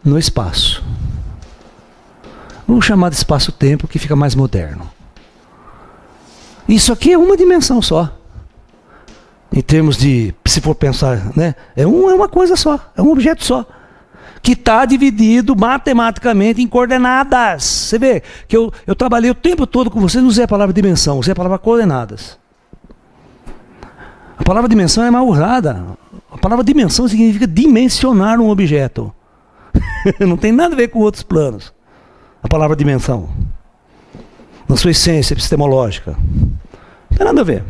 no espaço. Vamos chamar de espaço-tempo, que fica mais moderno. Isso aqui é uma dimensão só. Em termos de, se for pensar, né? É uma coisa só, é um objeto só. Que está dividido matematicamente em coordenadas. Você vê que eu trabalhei o tempo todo com vocês, não usei a palavra dimensão, usei a palavra coordenadas. A palavra dimensão é mal usada. A palavra dimensão significa dimensionar um objeto. Não tem nada a ver com outros planos. A palavra dimensão. Na sua essência epistemológica. Não tem nada a ver.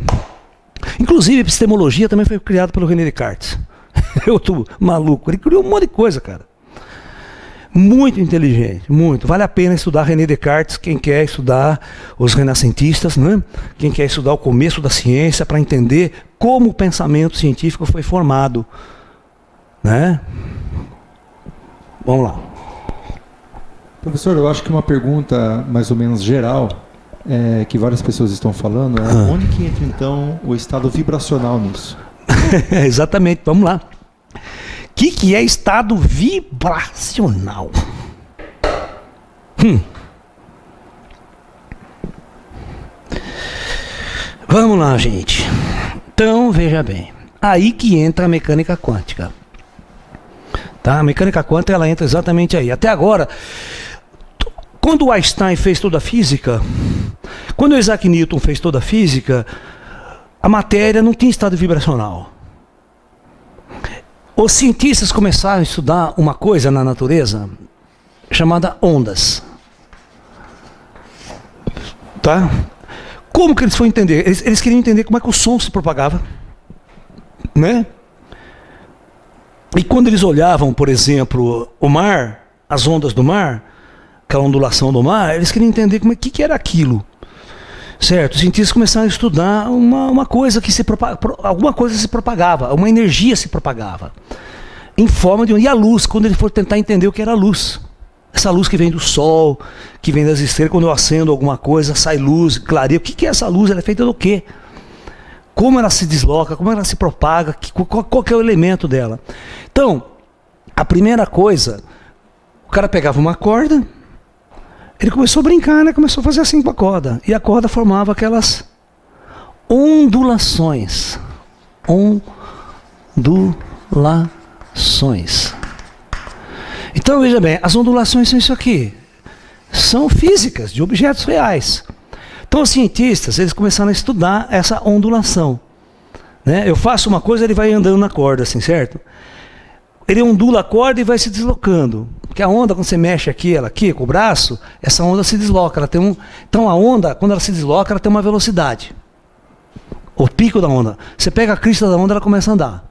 Inclusive, a epistemologia também foi criada pelo René Descartes. Eu tô maluco. Ele criou um monte de coisa, cara. Muito inteligente, muito. Vale a pena estudar René Descartes, quem quer estudar os renascentistas, né? Quem quer estudar o começo da ciência para entender como o pensamento científico foi formado. Né? Vamos lá. Professor, eu acho que uma pergunta mais ou menos geral, que várias pessoas estão falando, é onde que entra então o estado vibracional nisso? Exatamente, vamos lá. O que é estado vibracional? Vamos lá, gente. Então, veja bem. Aí que entra a mecânica quântica. Tá? A mecânica quântica, ela entra exatamente aí. Até agora, quando o Einstein fez toda a física, quando o Isaac Newton fez toda a física, a matéria não tinha estado vibracional. Os cientistas começaram a estudar uma coisa na natureza chamada ondas. Tá? Como que eles foram entender? Eles queriam entender como é que o som se propagava. Né? E quando eles olhavam, por exemplo, o mar, as ondas do mar, aquela ondulação do mar, eles queriam entender o que era aquilo. Certo? Os cientistas começaram a estudar uma coisa que alguma coisa se propagava, uma energia se propagava. Em forma de... E a luz, quando ele for tentar entender o que era a luz. Essa luz que vem do sol, que vem das estrelas, quando eu acendo alguma coisa, sai luz, clareia. O que é essa luz? Ela é feita do quê? Como ela se desloca, como ela se propaga, qual que é o elemento dela. Então, a primeira coisa, o cara pegava uma corda, ele começou a brincar, né? Começou a fazer assim com a corda. E a corda formava aquelas ondulações. Ondulações. Então, veja bem, as ondulações são isso aqui. São físicas, de objetos reais. Então os cientistas, eles começaram a estudar essa ondulação. Né? Eu faço uma coisa, ele vai andando na corda, assim, certo? Ele ondula a corda e vai se deslocando. Porque a onda, quando você mexe aqui, ela aqui, com o braço, essa onda se desloca. Ela tem Então a onda, quando ela se desloca, ela tem uma velocidade. O pico da onda. Você pega a crista da onda, ela começa a andar.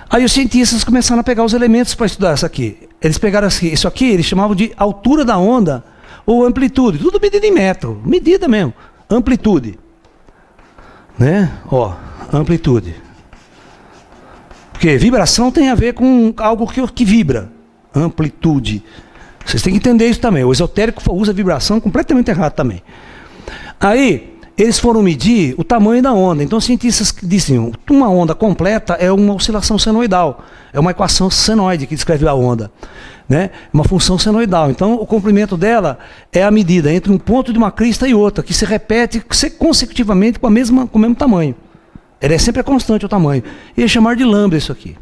Aí os cientistas começaram a pegar os elementos para estudar isso aqui. Eles pegaram isso aqui, eles chamavam de altura da onda ou amplitude. Tudo medido em metro. Medida mesmo. Amplitude. Né? Ó, amplitude. Porque vibração tem a ver com algo que vibra. Amplitude. Vocês têm que entender isso também. O esotérico usa vibração completamente errado também. Aí, eles foram medir o tamanho da onda. Então, os cientistas diziam, uma onda completa é uma oscilação senoidal. É uma equação senoide que descreve a onda. Né? Uma função senoidal. Então, o comprimento dela é a medida entre um ponto de uma crista e outra, que se repete consecutivamente com o mesmo tamanho. Ele é sempre constante o tamanho. E eles chamaram de lambda isso aqui.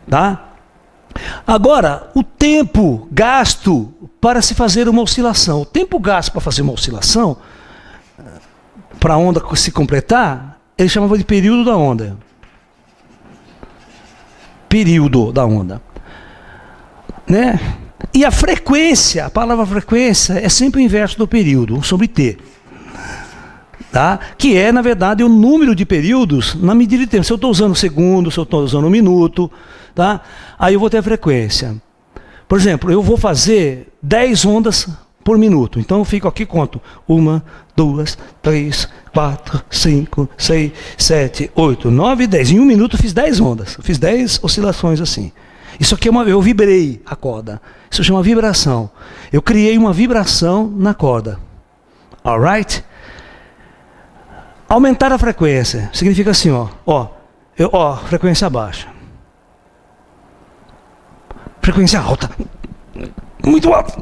Tá? Agora, o tempo gasto para se fazer uma oscilação. O tempo gasto para fazer uma oscilação, para a onda se completar, ele chamava de período da onda. Período da onda. Né? E a frequência, a palavra frequência é sempre o inverso do período, 1 sobre T. Tá? Que é, na verdade, o número de períodos na medida de tempo. Se eu estou usando segundo, se eu estou usando minuto, tá? Aí eu vou ter a frequência. Por exemplo, eu vou fazer 10 ondas por minuto. Então eu fico aqui e conto. 1, 2, 3, 4, 5, 6, 7, 8, 9, 10. Em 1 minuto eu fiz 10 ondas. Eu fiz 10 oscilações assim. Isso aqui eu vibrei a corda. Isso chama vibração. Eu criei uma vibração na corda. Alright? Aumentar a frequência significa assim, frequência baixa. Frequência alta. Muito alta.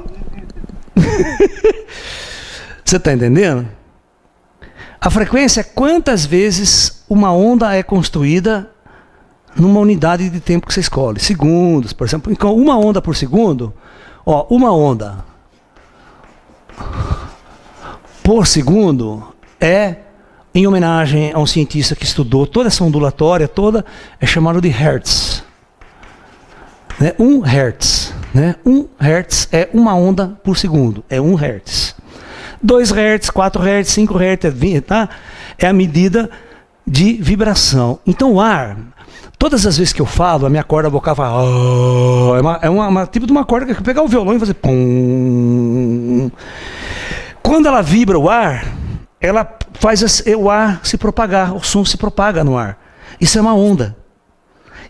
Você está entendendo? A frequência é quantas vezes uma onda é construída numa unidade de tempo que você escolhe. Segundos, por exemplo. Então, uma onda por segundo, uma onda por segundo é em homenagem a um cientista que estudou toda essa ondulatória toda, é chamado de Hertz. Né? 1 Hertz. Né? 1 Hertz é uma onda por segundo. É 1 Hertz. 2 Hertz, 4 Hertz, 5 Hertz, tá? É a medida de vibração. Então o ar, todas as vezes que eu falo, a minha corda vocal fala... é uma tipo de uma corda que eu pegar o violão e fazer... Pum. Quando ela vibra o ar, ela faz o ar se propagar, o som se propaga no ar. Isso é uma onda.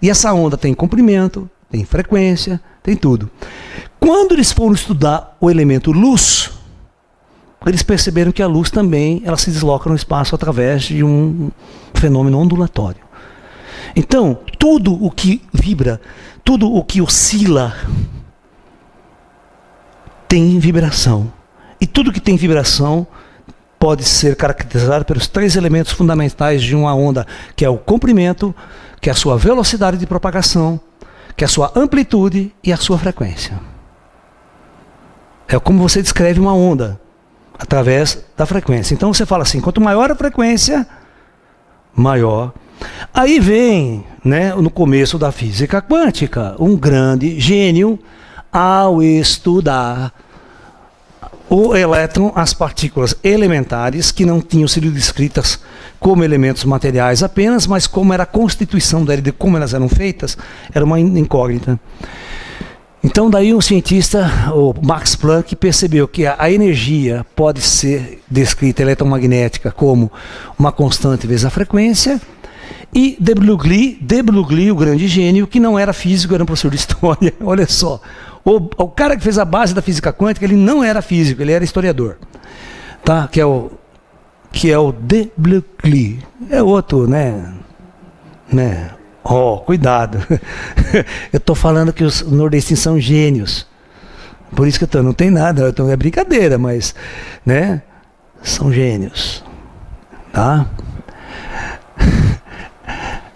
E essa onda tem comprimento, tem frequência, tem tudo. Quando eles foram estudar o elemento luz, eles perceberam que a luz também ela se desloca no espaço através de um fenômeno ondulatório. Então, tudo o que vibra, tudo o que oscila, tem vibração. E tudo que tem vibração pode ser caracterizado pelos 3 elementos fundamentais de uma onda, que é o comprimento, que é a sua velocidade de propagação, que é a sua amplitude e a sua frequência. É como você descreve uma onda, através da frequência. Então você fala assim, quanto maior a frequência, maior. Aí vem, né, no começo da física quântica, um grande gênio ao estudar o elétron, as partículas elementares, que não tinham sido descritas como elementos materiais apenas, mas como era a constituição dela, de como elas eram feitas, era uma incógnita. Então daí um cientista, o Max Planck, percebeu que a energia pode ser descrita eletromagnética como uma constante vezes a frequência, e de Broglie, o grande gênio, que não era físico, era um professor de história, olha só. O cara que fez a base da física quântica, ele não era físico, ele era historiador. Tá? Que é o de Broglie. É outro, né? Cuidado. Eu estou falando que os nordestinos são gênios. Por isso que não tem nada, é brincadeira, mas, né? São gênios. Tá?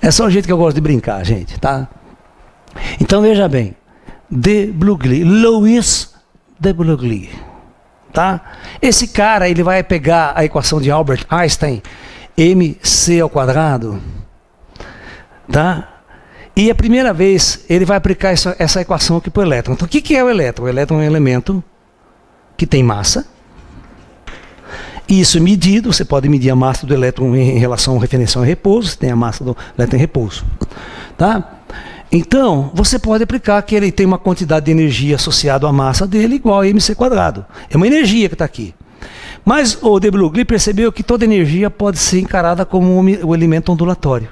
É só o jeito que eu gosto de brincar, gente, tá? Então veja bem. De Broglie, Louis de Broglie, Tá? Esse cara, ele vai pegar a equação de Albert Einstein, mc², tá? E a primeira vez ele vai aplicar essa equação aqui para o elétron. Então o que é o elétron? O elétron é um elemento que tem massa. E isso é medido, você pode medir a massa do elétron em relação à referência ao repouso, você tem a massa do elétron em repouso. Tá? Então, você pode aplicar que ele tem uma quantidade de energia associada à massa dele igual a mc². É uma energia que está aqui. Mas o de Broglie percebeu que toda energia pode ser encarada como um elemento ondulatório.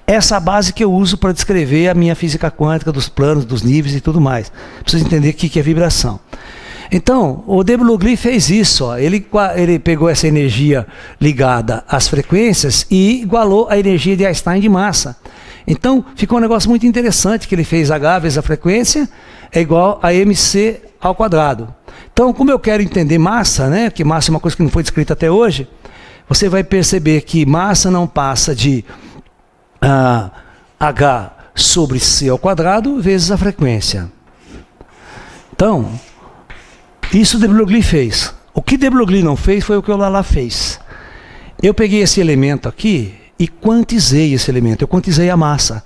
Essa é a base que eu uso para descrever a minha física quântica, dos planos, dos níveis e tudo mais. Precisa entender o que é vibração. Então, o de Broglie fez isso. Ó. Ele pegou essa energia ligada às frequências e igualou a energia de Einstein de massa. Então, ficou um negócio muito interessante que ele fez H vezes a frequência é igual a mc². Então, como eu quero entender massa, né, que massa é uma coisa que não foi descrita até hoje, você vai perceber que massa não passa de H sobre c² vezes a frequência. Então, isso de Broglie fez. O que de Broglie não fez foi o que o Lala fez. Eu peguei esse elemento aqui e quantizei esse elemento. Eu quantizei a massa.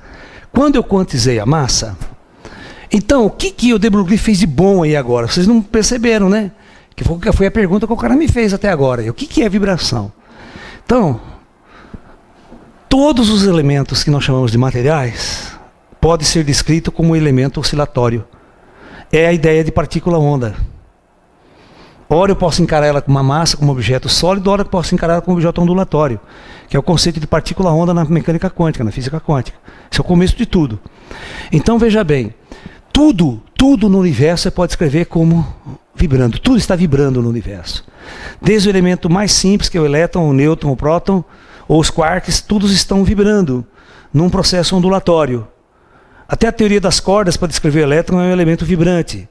Quando eu quantizei a massa, então o que o de Broglie fez de bom aí agora? Vocês não perceberam, né? Que foi a pergunta que o cara me fez até agora. O que é vibração? Então, todos os elementos que nós chamamos de materiais podem ser descritos como elemento oscilatório. É a ideia de partícula-onda. Ora eu posso encarar ela como uma massa, como objeto sólido, ora eu posso encarar ela como objeto ondulatório, que é o conceito de partícula-onda na mecânica quântica, na física quântica. Esse é o começo de tudo. Então veja bem, tudo no universo você pode escrever como vibrando. Tudo está vibrando no universo. Desde o elemento mais simples, que é o elétron, o nêutron, o próton, ou os quarks, todos estão vibrando num processo ondulatório. Até a teoria das cordas para descrever o elétron é um elemento vibrante.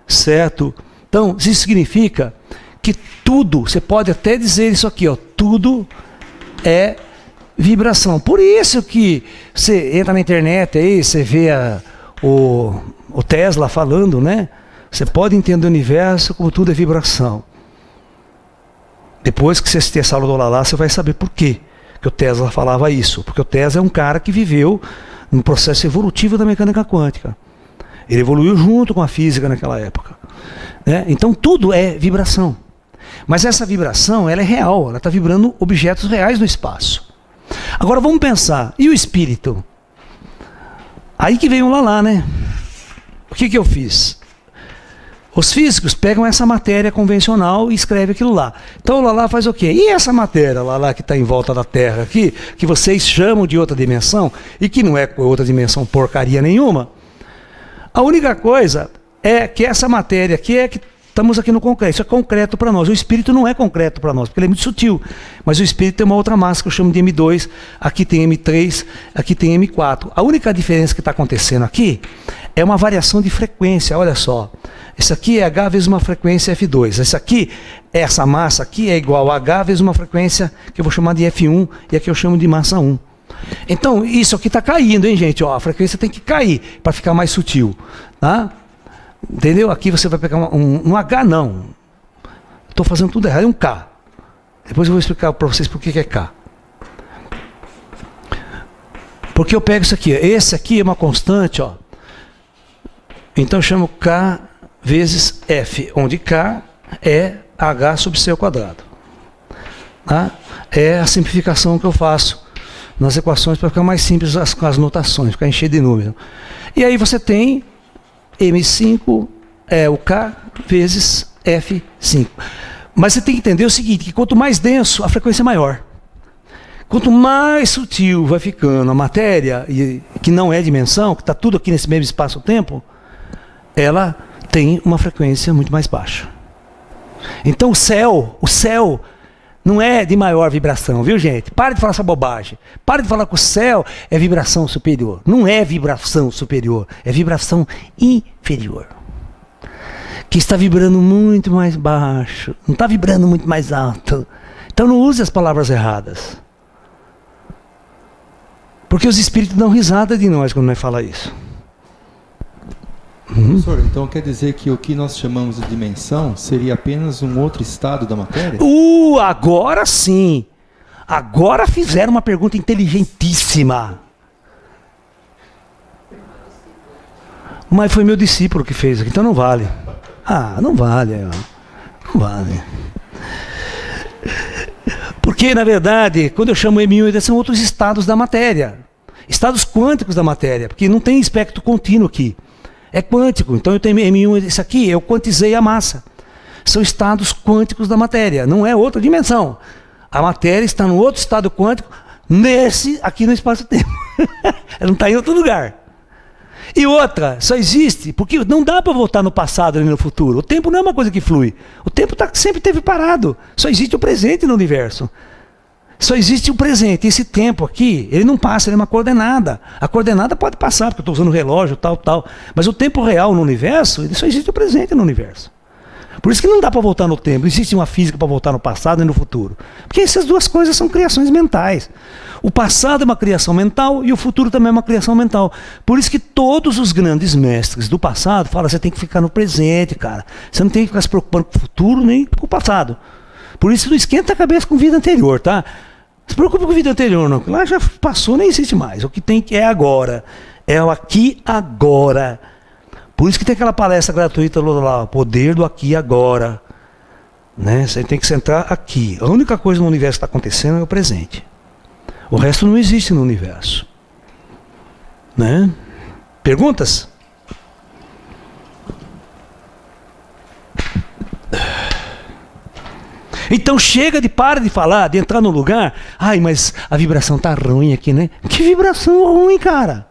Certo? Então, isso significa que tudo, você pode até dizer isso aqui, ó, tudo é vibração. Por isso que você entra na internet aí, você vê o Tesla falando, né? Você pode entender o universo como tudo é vibração. Depois que você assistir essa aula do Lala, você vai saber por quê que o Tesla falava isso. Porque o Tesla é um cara que viveu no processo evolutivo da mecânica quântica. Ele evoluiu junto com a física naquela época. Né? Então tudo é vibração. Mas essa vibração, ela é real, ela está vibrando objetos reais no espaço. Agora vamos pensar, e o espírito? Aí que vem o Lala, né? O que eu fiz? Os físicos pegam essa matéria convencional e escrevem aquilo lá. Então o Lala faz o quê? E essa matéria, Lala, que está em volta da Terra aqui, que vocês chamam de outra dimensão, e que não é outra dimensão porcaria nenhuma, a única coisa é que essa matéria aqui é que estamos aqui no concreto. Isso é concreto para nós. O espírito não é concreto para nós, porque ele é muito sutil. Mas o espírito tem uma outra massa que eu chamo de M2, aqui tem M3, aqui tem M4. A única diferença que está acontecendo aqui é uma variação de frequência, olha só. Isso aqui é H vezes uma frequência F2. Esse aqui, essa massa aqui é igual a H vezes uma frequência que eu vou chamar de F1 e aqui eu chamo de massa 1. Então, isso aqui está caindo, hein, gente? Ó, a frequência tem que cair para ficar mais sutil. Tá? Entendeu? Aqui você vai pegar um H, não. Estou fazendo tudo errado, é um K. Depois eu vou explicar para vocês por que é K. Porque eu pego isso aqui. Esse aqui é uma constante, ó. Então eu chamo K vezes F, onde K é H sobre C². Tá? É a simplificação que eu faço nas equações para ficar mais simples as notações, ficar encher de número. E aí você tem M5 é o K vezes F5. Mas você tem que entender o seguinte, que quanto mais denso, a frequência é maior. Quanto mais sutil vai ficando a matéria, que não é dimensão, que está tudo aqui nesse mesmo espaço-tempo, ela tem uma frequência muito mais baixa. Então o céu não é de maior vibração, viu, gente? Para de falar essa bobagem. Para de falar que o céu é vibração superior. Não é vibração superior, é vibração inferior. Que está vibrando muito mais baixo, não está vibrando muito mais alto. Então não use as palavras erradas. Porque os espíritos dão risada de nós quando nós falamos isso. Professor, então quer dizer que o que nós chamamos de dimensão seria apenas um outro estado da matéria? Agora sim. Agora fizeram uma pergunta inteligentíssima. Mas foi meu discípulo que fez aqui, então não vale. Não vale. Não vale. Porque, na verdade, quando eu chamo M1, são outros estados da matéria. Estados quânticos da matéria, porque não tem espectro contínuo aqui. É quântico, então eu tenho M1, isso aqui, eu quantizei a massa. São estados quânticos da matéria, não é outra dimensão. A matéria está no outro estado quântico, aqui no espaço-tempo. Ela não está em outro lugar. E outra, só existe, porque não dá para voltar no passado nem no futuro. O tempo não é uma coisa que flui. O tempo sempre esteve parado. Só existe o presente no universo. Só existe o presente. Esse tempo aqui, ele não passa, ele é uma coordenada. A coordenada pode passar, porque eu estou usando relógio, tal. Mas o tempo real no universo, ele só existe o presente no universo. Por isso que não dá para voltar no tempo. Não existe uma física para voltar no passado e no futuro. Porque essas duas coisas são criações mentais. O passado é uma criação mental e o futuro também é uma criação mental. Por isso que todos os grandes mestres do passado falam, você tem que ficar no presente, cara. Você não tem que ficar se preocupando com o futuro nem com o passado. Por isso não esquenta a cabeça com vida anterior, tá? Não se preocupa com vida anterior, não. Lá já passou, nem existe mais. O que tem é agora. É o aqui agora. Por isso que tem aquela palestra gratuita lá, o poder do aqui e agora. Né? Você tem que centrar aqui. A única coisa no universo que está acontecendo é o presente. O resto não existe no universo. Né? Perguntas? Então para de falar, de entrar no lugar. Ai, mas a vibração tá ruim aqui, né? Que vibração ruim, cara?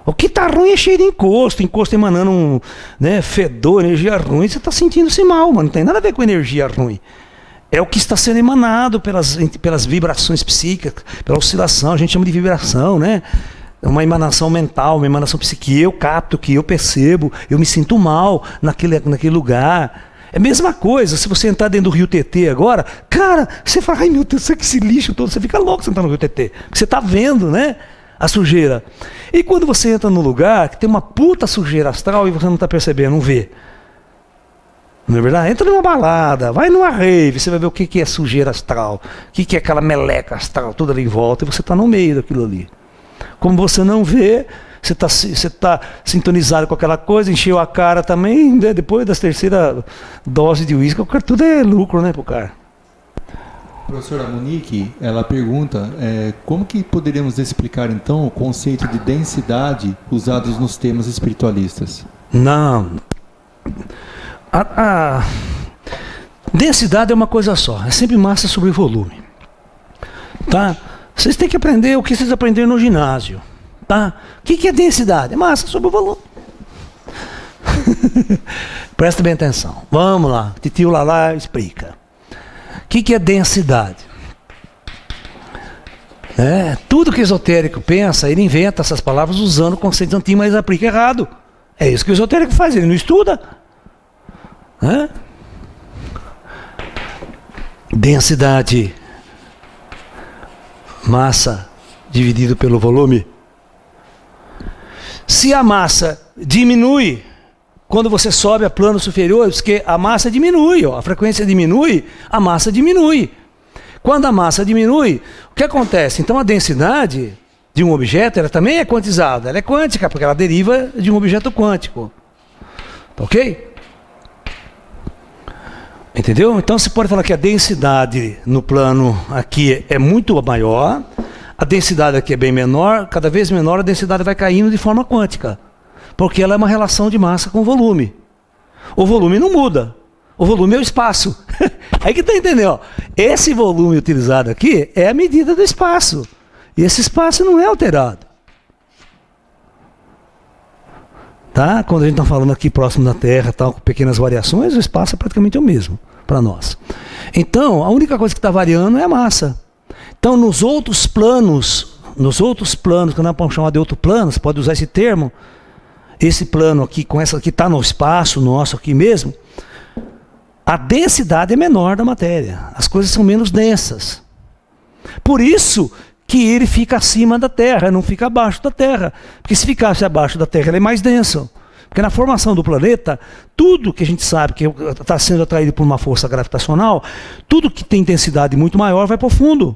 O que tá ruim é cheio de encosto emanando fedor, energia ruim, você tá sentindo-se mal, mano. Não tem nada a ver com energia ruim. É o que está sendo emanado pelas vibrações psíquicas, pela oscilação, a gente chama de vibração, né? É uma emanação mental, uma emanação psíquica que eu capto, que eu percebo, eu me sinto mal naquele lugar. É a mesma coisa, se você entrar dentro do rio Tietê agora, cara, você fala, ai meu Deus, que esse lixo todo, você fica louco sentando no rio Tietê, porque você está vendo, né? A sujeira. E quando você entra num lugar que tem uma puta sujeira astral e você não está percebendo, não vê. Não é verdade? Entra numa balada, vai numa rave, você vai ver o que é sujeira astral, o que é aquela meleca astral, tudo ali em volta, e você está no meio daquilo ali. Como você não vê, você tá sintonizado com aquela coisa, encheu a cara também, né? Depois da terceira dose de uísque, tudo é lucro, né, pro cara. Professora Monique, ela pergunta, como que poderíamos explicar então o conceito de densidade usados nos temas espiritualistas? Não. A densidade é uma coisa só, é sempre massa sobre volume. Tá? Vocês têm que aprender o que vocês aprenderam no ginásio. Tá? O que é densidade? É massa sobre o volume. Presta bem atenção. Vamos lá, Titio Lalá explica. O que é densidade? Tudo que o esotérico pensa, ele inventa essas palavras usando conceitos antigos, mas aplica errado. É isso que o esotérico faz, ele não estuda. Densidade, massa dividido pelo volume. Se a massa diminui quando você sobe a planos superiores, porque a massa diminui, a frequência diminui, a massa diminui. Quando a massa diminui, o que acontece? Então a densidade de um objeto ela também é quantizada, ela é quântica, porque ela deriva de um objeto quântico. Ok? Entendeu? Então você pode falar que a densidade no plano aqui é muito maior, a densidade aqui é bem menor, cada vez menor a densidade vai caindo de forma quântica, porque ela é uma relação de massa com volume. O volume não muda, o volume é o espaço. Aí que está entendendo? Esse volume utilizado aqui é a medida do espaço, e esse espaço não é alterado. Tá? Quando a gente está falando aqui próximo da Terra, tal, com pequenas variações, o espaço é praticamente o mesmo para nós. Então, a única coisa que está variando é a massa. Então, nos outros planos, que não podemos chamar de outro plano, você pode usar esse termo, esse plano aqui, com essa que está no espaço nosso aqui mesmo, a densidade é menor da matéria. As coisas são menos densas. Por isso que ele fica acima da Terra, não fica abaixo da Terra. Porque se ficasse abaixo da Terra, ele é mais denso. Porque na formação do planeta, tudo que a gente sabe que está sendo atraído por uma força gravitacional, tudo que tem densidade muito maior vai para o fundo.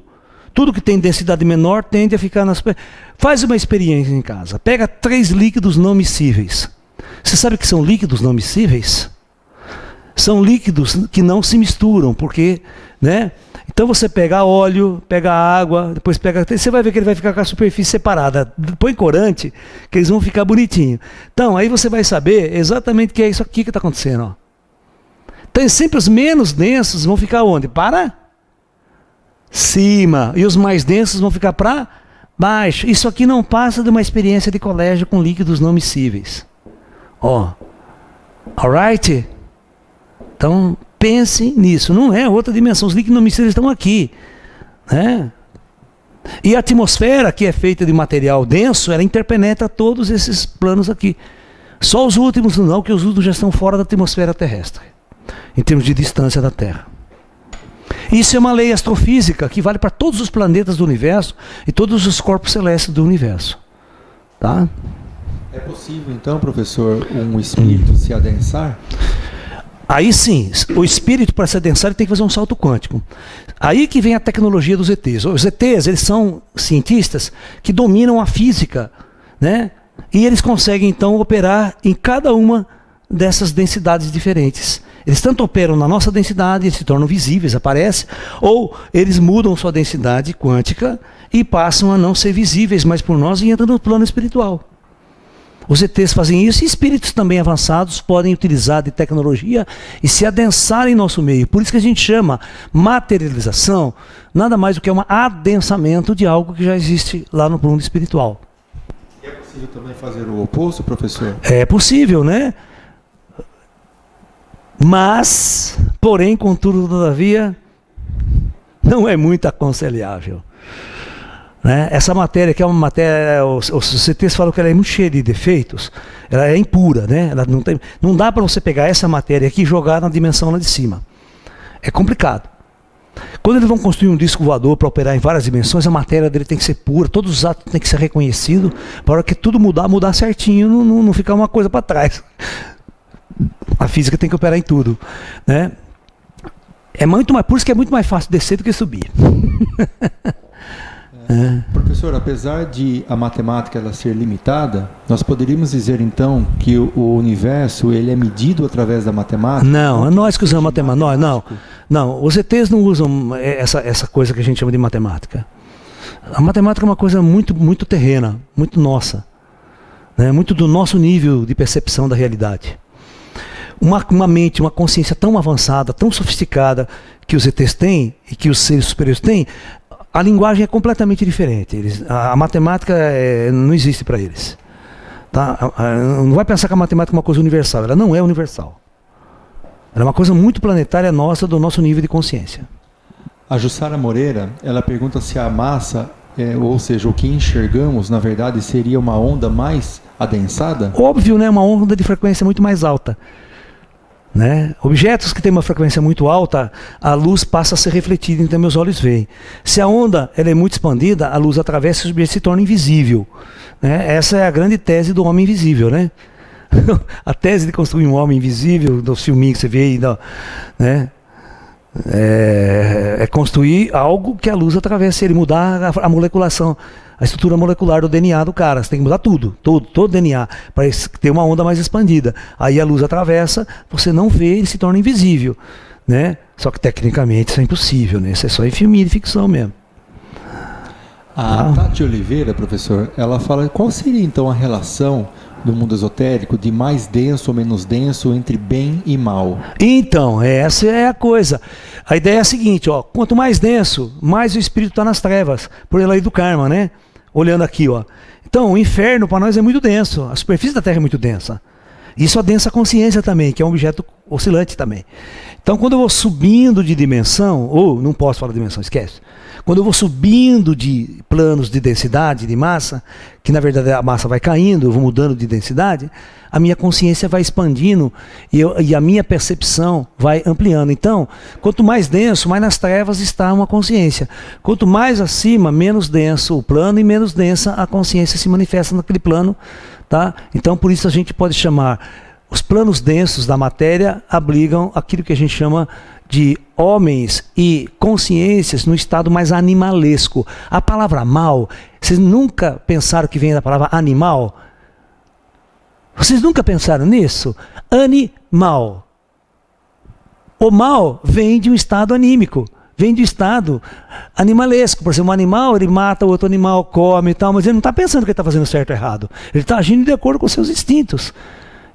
Tudo que tem densidade menor tende a ficar na superfície. Faz uma experiência em casa. Pega 3 líquidos não miscíveis. Você sabe o que são líquidos não miscíveis? São líquidos que não se misturam, porque, né? Então você pega óleo, pega água, depois pega... Você vai ver que ele vai ficar com a superfície separada. Põe corante, que eles vão ficar bonitinhos. Então, aí você vai saber exatamente o que é isso aqui que está acontecendo. Ó. Então, sempre os menos densos vão ficar onde? Para cima. E os mais densos vão ficar para baixo. Isso aqui não passa de uma experiência de colégio com líquidos não miscíveis. Ó. Alright? Então, pense nisso. Não é outra dimensão. Os líquidos não miscíveis estão aqui. Né? E a atmosfera, que é feita de material denso, ela interpenetra todos esses planos aqui. Só os últimos não, que os últimos já estão fora da atmosfera terrestre, em termos de distância da Terra. Isso é uma lei astrofísica que vale para todos os planetas do universo e todos os corpos celestes do universo. Tá? É possível, então, professor, um espírito se adensar? Aí sim, o espírito, para se adensar, ele tem que fazer um salto quântico. Aí que vem a tecnologia dos ETs. Os ETs, eles são cientistas que dominam a física, né? E eles conseguem, então, operar em cada uma dessas densidades diferentes. Eles tanto operam na nossa densidade, eles se tornam visíveis, aparecem, ou eles mudam sua densidade quântica e passam a não ser visíveis mais por nós e entram no plano espiritual. Os ETs fazem isso e espíritos também avançados podem utilizar de tecnologia e se adensar em nosso meio. Por isso que a gente chama materialização nada mais do que um adensamento de algo que já existe lá no plano espiritual. E é possível também fazer o oposto, professor? É possível, né? Mas, porém, contudo, todavia, não é muito aconselhável. Né? Essa matéria, que é uma matéria, os CTs falam que ela é muito cheia de defeitos, ela é impura, né? Ela não dá para você pegar essa matéria aqui e jogar na dimensão lá de cima. É complicado. Quando eles vão construir um disco voador para operar em várias dimensões, a matéria dele tem que ser pura, todos os átomos têm que ser reconhecidos, para que tudo mudar certinho, não ficar uma coisa para trás. A física tem que operar em tudo. Né? Por isso que é muito mais fácil descer do que subir. Professor, apesar de a matemática ela ser limitada, nós poderíamos dizer então que o universo ele é medido através da matemática? Não, é nós que usamos matemática. Não, os ETs não usam essa coisa que a gente chama de matemática. A matemática é uma coisa muito, muito terrena, muito nossa, né? Muito do nosso nível de percepção da realidade. Uma mente, uma consciência tão avançada, tão sofisticada que os ETs têm e que os seres superiores têm, a linguagem é completamente diferente. A matemática não existe para eles. Tá? Não vai pensar que a matemática é uma coisa universal. Ela não é universal. Ela é uma coisa muito planetária nossa, do nosso nível de consciência. A Jussara Moreira, ela pergunta se a massa, ou seja, o que enxergamos, na verdade, seria uma onda mais adensada? Óbvio, né? Uma onda de frequência muito mais alta. Né? Objetos que têm uma frequência muito alta, a luz passa a ser refletida, então meus olhos veem. Se a onda ela é muito expandida, a luz atravessa e o objeto se torna invisível. Né? Essa é a grande tese do homem invisível. Né? A tese de construir um homem invisível, do filminho que você vê aí, né? É construir algo que a luz atravessa, ele mudar a moleculação, a estrutura molecular do DNA do cara. Você tem que mudar todo o DNA, para ter uma onda mais expandida. Aí a luz atravessa, você não vê, ele se torna invisível. Né? Só que tecnicamente isso é impossível, né? Isso é só em filme de ficção mesmo. A Tati Oliveira, professor, ela fala, qual seria então a relação do mundo esotérico de mais denso ou menos denso entre bem e mal? Então, essa é a coisa. A ideia é a seguinte, ó, quanto mais denso, mais o espírito está nas trevas, por lei do karma, né? Olhando aqui, ó. Então, o inferno para nós é muito denso, a superfície da Terra é muito densa. Isso adensa a consciência também, que é um objeto oscilante também. Então, quando eu vou subindo de dimensão, ou não posso falar de dimensão, esquece. Quando eu vou subindo de planos de densidade, de massa, que na verdade a massa vai caindo, eu vou mudando de densidade, a minha consciência vai expandindo e a minha percepção vai ampliando. Então, quanto mais denso, mais nas trevas está uma consciência. Quanto mais acima, menos denso o plano e menos densa a consciência se manifesta naquele plano. Tá? Então, por isso a gente pode chamar os planos densos da matéria abrigam aquilo que a gente chama de homens e consciências no estado mais animalesco. A palavra mal, vocês nunca pensaram que vem da palavra animal? Vocês nunca pensaram nisso? Animal. O mal vem de um estado anímico, vem de um estado animalesco. Por exemplo, um animal, ele mata outro animal, come e tal, mas ele não está pensando que ele está fazendo certo ou errado. Ele está agindo de acordo com seus instintos.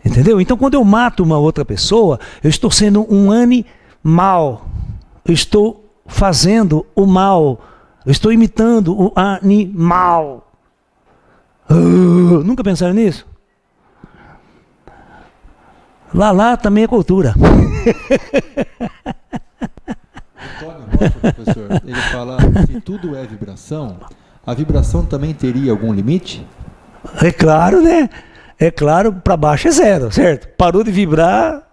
Entendeu? Então, quando eu mato uma outra pessoa, eu estou sendo um animal. Eu estou fazendo o mal. Eu estou imitando o animal. Nunca pensaram nisso? Lá também é cultura. Antônio Rocha, professor, ele fala que tudo é vibração. A vibração também teria algum limite? É claro, né? É claro, para baixo é zero, certo? Parou de vibrar,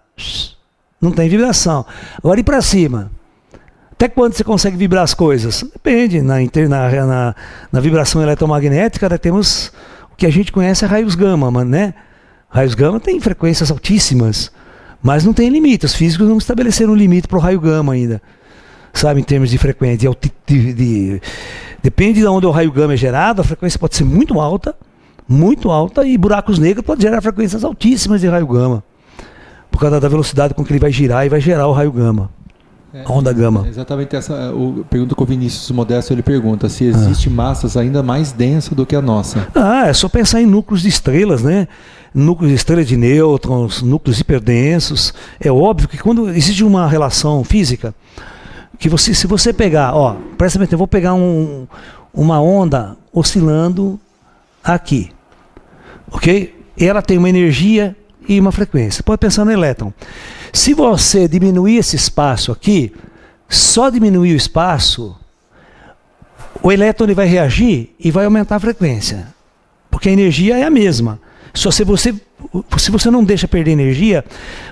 não tem vibração. Agora, e para cima? Até quando você consegue vibrar as coisas? Depende. Na vibração eletromagnética, nós temos o que a gente conhece é raios gama, né? Raios gama tem frequências altíssimas, mas não tem limite. Os físicos não estabeleceram um limite para o raio gama ainda, sabe, em termos de frequência. Depende de onde o raio gama é gerado, a frequência pode ser muito alta, e buracos negros podem gerar frequências altíssimas de raio gama, por causa da velocidade com que ele vai girar e vai gerar o raio gama, a onda gama. Exatamente essa pergunta que o Vinícius Modesto ele pergunta, se existe massas ainda mais densas do que a nossa. É só pensar em núcleos de estrelas, né? Núcleos de estrelas de nêutrons, núcleos hiperdensos. É óbvio que quando existe uma relação física, que se você pegar, presta atenção, eu vou pegar uma onda oscilando aqui. Ok? Ela tem uma energia e uma frequência. Pode pensar no elétron. Se você diminuir esse espaço aqui, só diminuir o espaço, o elétron ele vai reagir e vai aumentar a frequência. Porque a energia é a mesma. Só se você não deixa perder energia,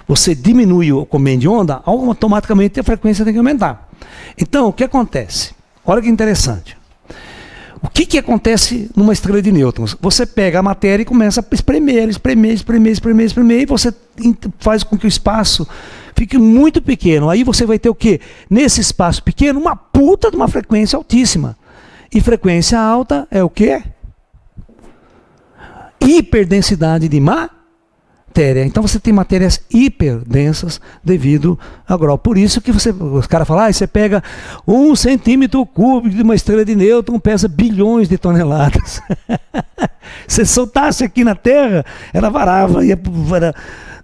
você diminui o comprimento de onda, automaticamente a frequência tem que aumentar. Então, o que acontece? Olha que interessante. O que acontece numa estrela de nêutrons? Você pega a matéria e começa a espremer, e você faz com que o espaço fique muito pequeno. Aí você vai ter o quê? Nesse espaço pequeno, uma puta de uma frequência altíssima. E frequência alta é o quê? Hiperdensidade de matéria. Então você tem matérias hiperdensas devido ao grau. Por isso que os caras falam, você pega 1 centímetro cúbico de uma estrela de nêutron, pesa bilhões de toneladas. Se soltasse aqui na Terra, ela varava.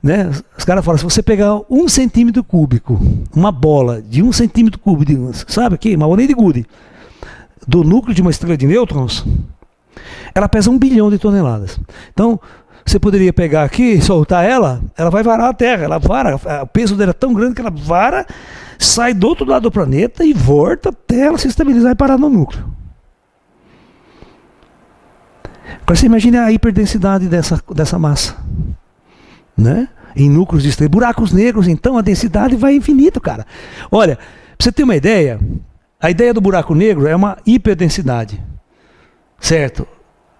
Né? Os caras falam, se você pegar 1 centímetro cúbico, uma bola de 1 centímetro cúbico, sabe aqui, uma bolinha de gude, do núcleo de uma estrela de nêutrons, ela pesa 1 bilhão de toneladas. Então, você poderia pegar aqui e soltar ela vai varar a Terra. Ela vara, o peso dela é tão grande que ela vara, sai do outro lado do planeta e volta até ela se estabilizar e parar no núcleo. Agora você imagina a hiperdensidade dessa massa, né? Em núcleos de estrelas. Buracos negros, então, a densidade vai infinito, cara. Olha, pra você ter uma ideia, a ideia do buraco negro é uma hiperdensidade, certo?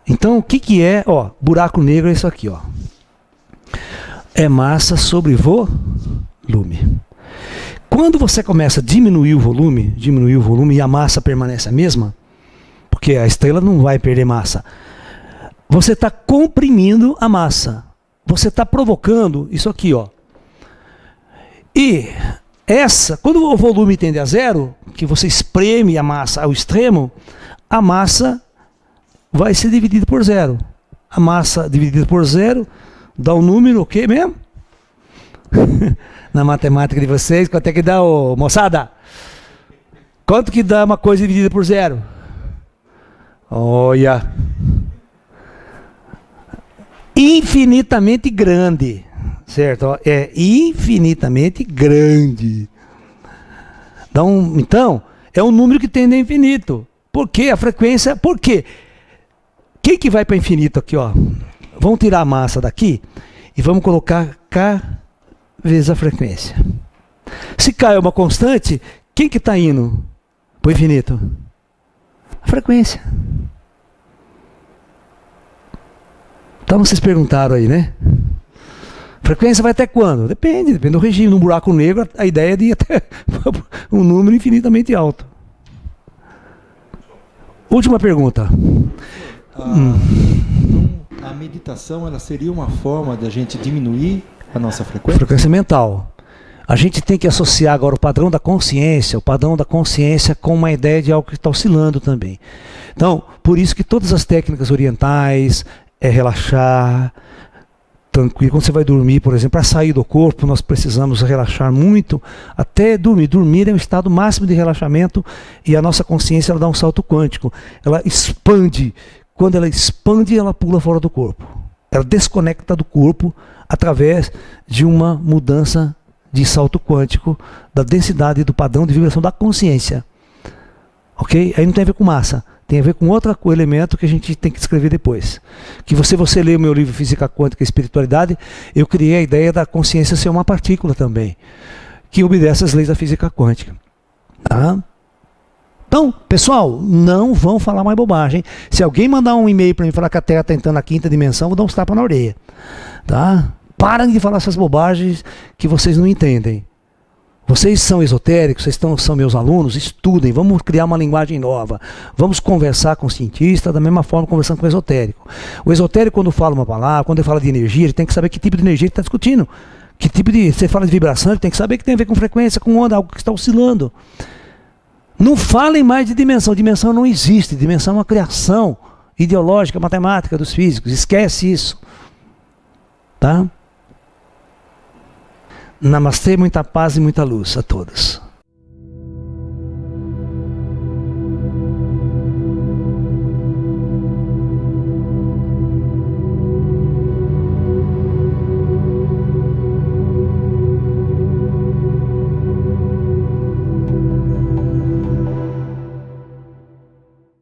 Então, o que é, buraco negro é isso aqui, é massa sobre volume. Quando você começa a diminuir o volume e a massa permanece a mesma, porque a estrela não vai perder massa, você está comprimindo a massa, você está provocando isso aqui, E quando o volume tende a zero, que você espreme a massa ao extremo, a massa vai ser dividida por zero. A massa dividida por zero dá um número, o quê mesmo? Na matemática de vocês, quanto é que dá, moçada? Quanto que dá uma coisa dividida por zero? Olha. Infinitamente grande. certo? Ó, é infinitamente grande. Então, é um número que tende a infinito. Por quê? A frequência, por quê? Quem que vai para infinito aqui, ó? Vamos tirar a massa daqui e vamos colocar K vezes a frequência. Se K é uma constante, quem que está indo para o infinito? A frequência. Então vocês perguntaram aí, né? Frequência vai até quando? Depende do regime. Num buraco negro, a ideia é de ir até um número infinitamente alto. Última pergunta. A meditação, ela seria uma forma de a gente diminuir a nossa frequência? Frequência mental. A gente tem que associar agora o padrão da consciência com uma ideia de algo que está oscilando também. Então, por isso que todas as técnicas orientais é relaxar, tranquilo. Quando você vai dormir, por exemplo, para sair do corpo, nós precisamos relaxar muito até dormir. Dormir é um estado máximo de relaxamento e a nossa consciência ela dá um salto quântico. Ela expande. Quando ela expande, ela pula fora do corpo. Ela desconecta do corpo através de uma mudança de salto quântico da densidade do padrão de vibração da consciência. Ok? Aí não tem a ver com massa. Tem a ver com outro elemento que a gente tem que escrever depois. Que você lê o meu livro Física Quântica e Espiritualidade, eu criei a ideia da consciência ser uma partícula também, que obedece às leis da física quântica. Tá? Então, pessoal, não vão falar mais bobagem. Se alguém mandar um e-mail para mim falar que a Terra está entrando na quinta dimensão, eu vou dar uns tapas na orelha. Tá? Parem de falar essas bobagens que vocês não entendem. Vocês são esotéricos, são meus alunos, estudem, vamos criar uma linguagem nova. Vamos conversar com o cientista da mesma forma conversando com o esotérico. O esotérico, quando fala uma palavra, quando ele fala de energia, ele tem que saber que tipo de energia ele está discutindo. Que tipo de. Você fala de vibração, ele tem que saber que tem a ver com frequência, com onda, algo que está oscilando. Não falem mais de dimensão. Dimensão não existe. Dimensão é uma criação ideológica, matemática dos físicos. Esquece isso. Tá? Namastê, muita paz e muita luz a todos.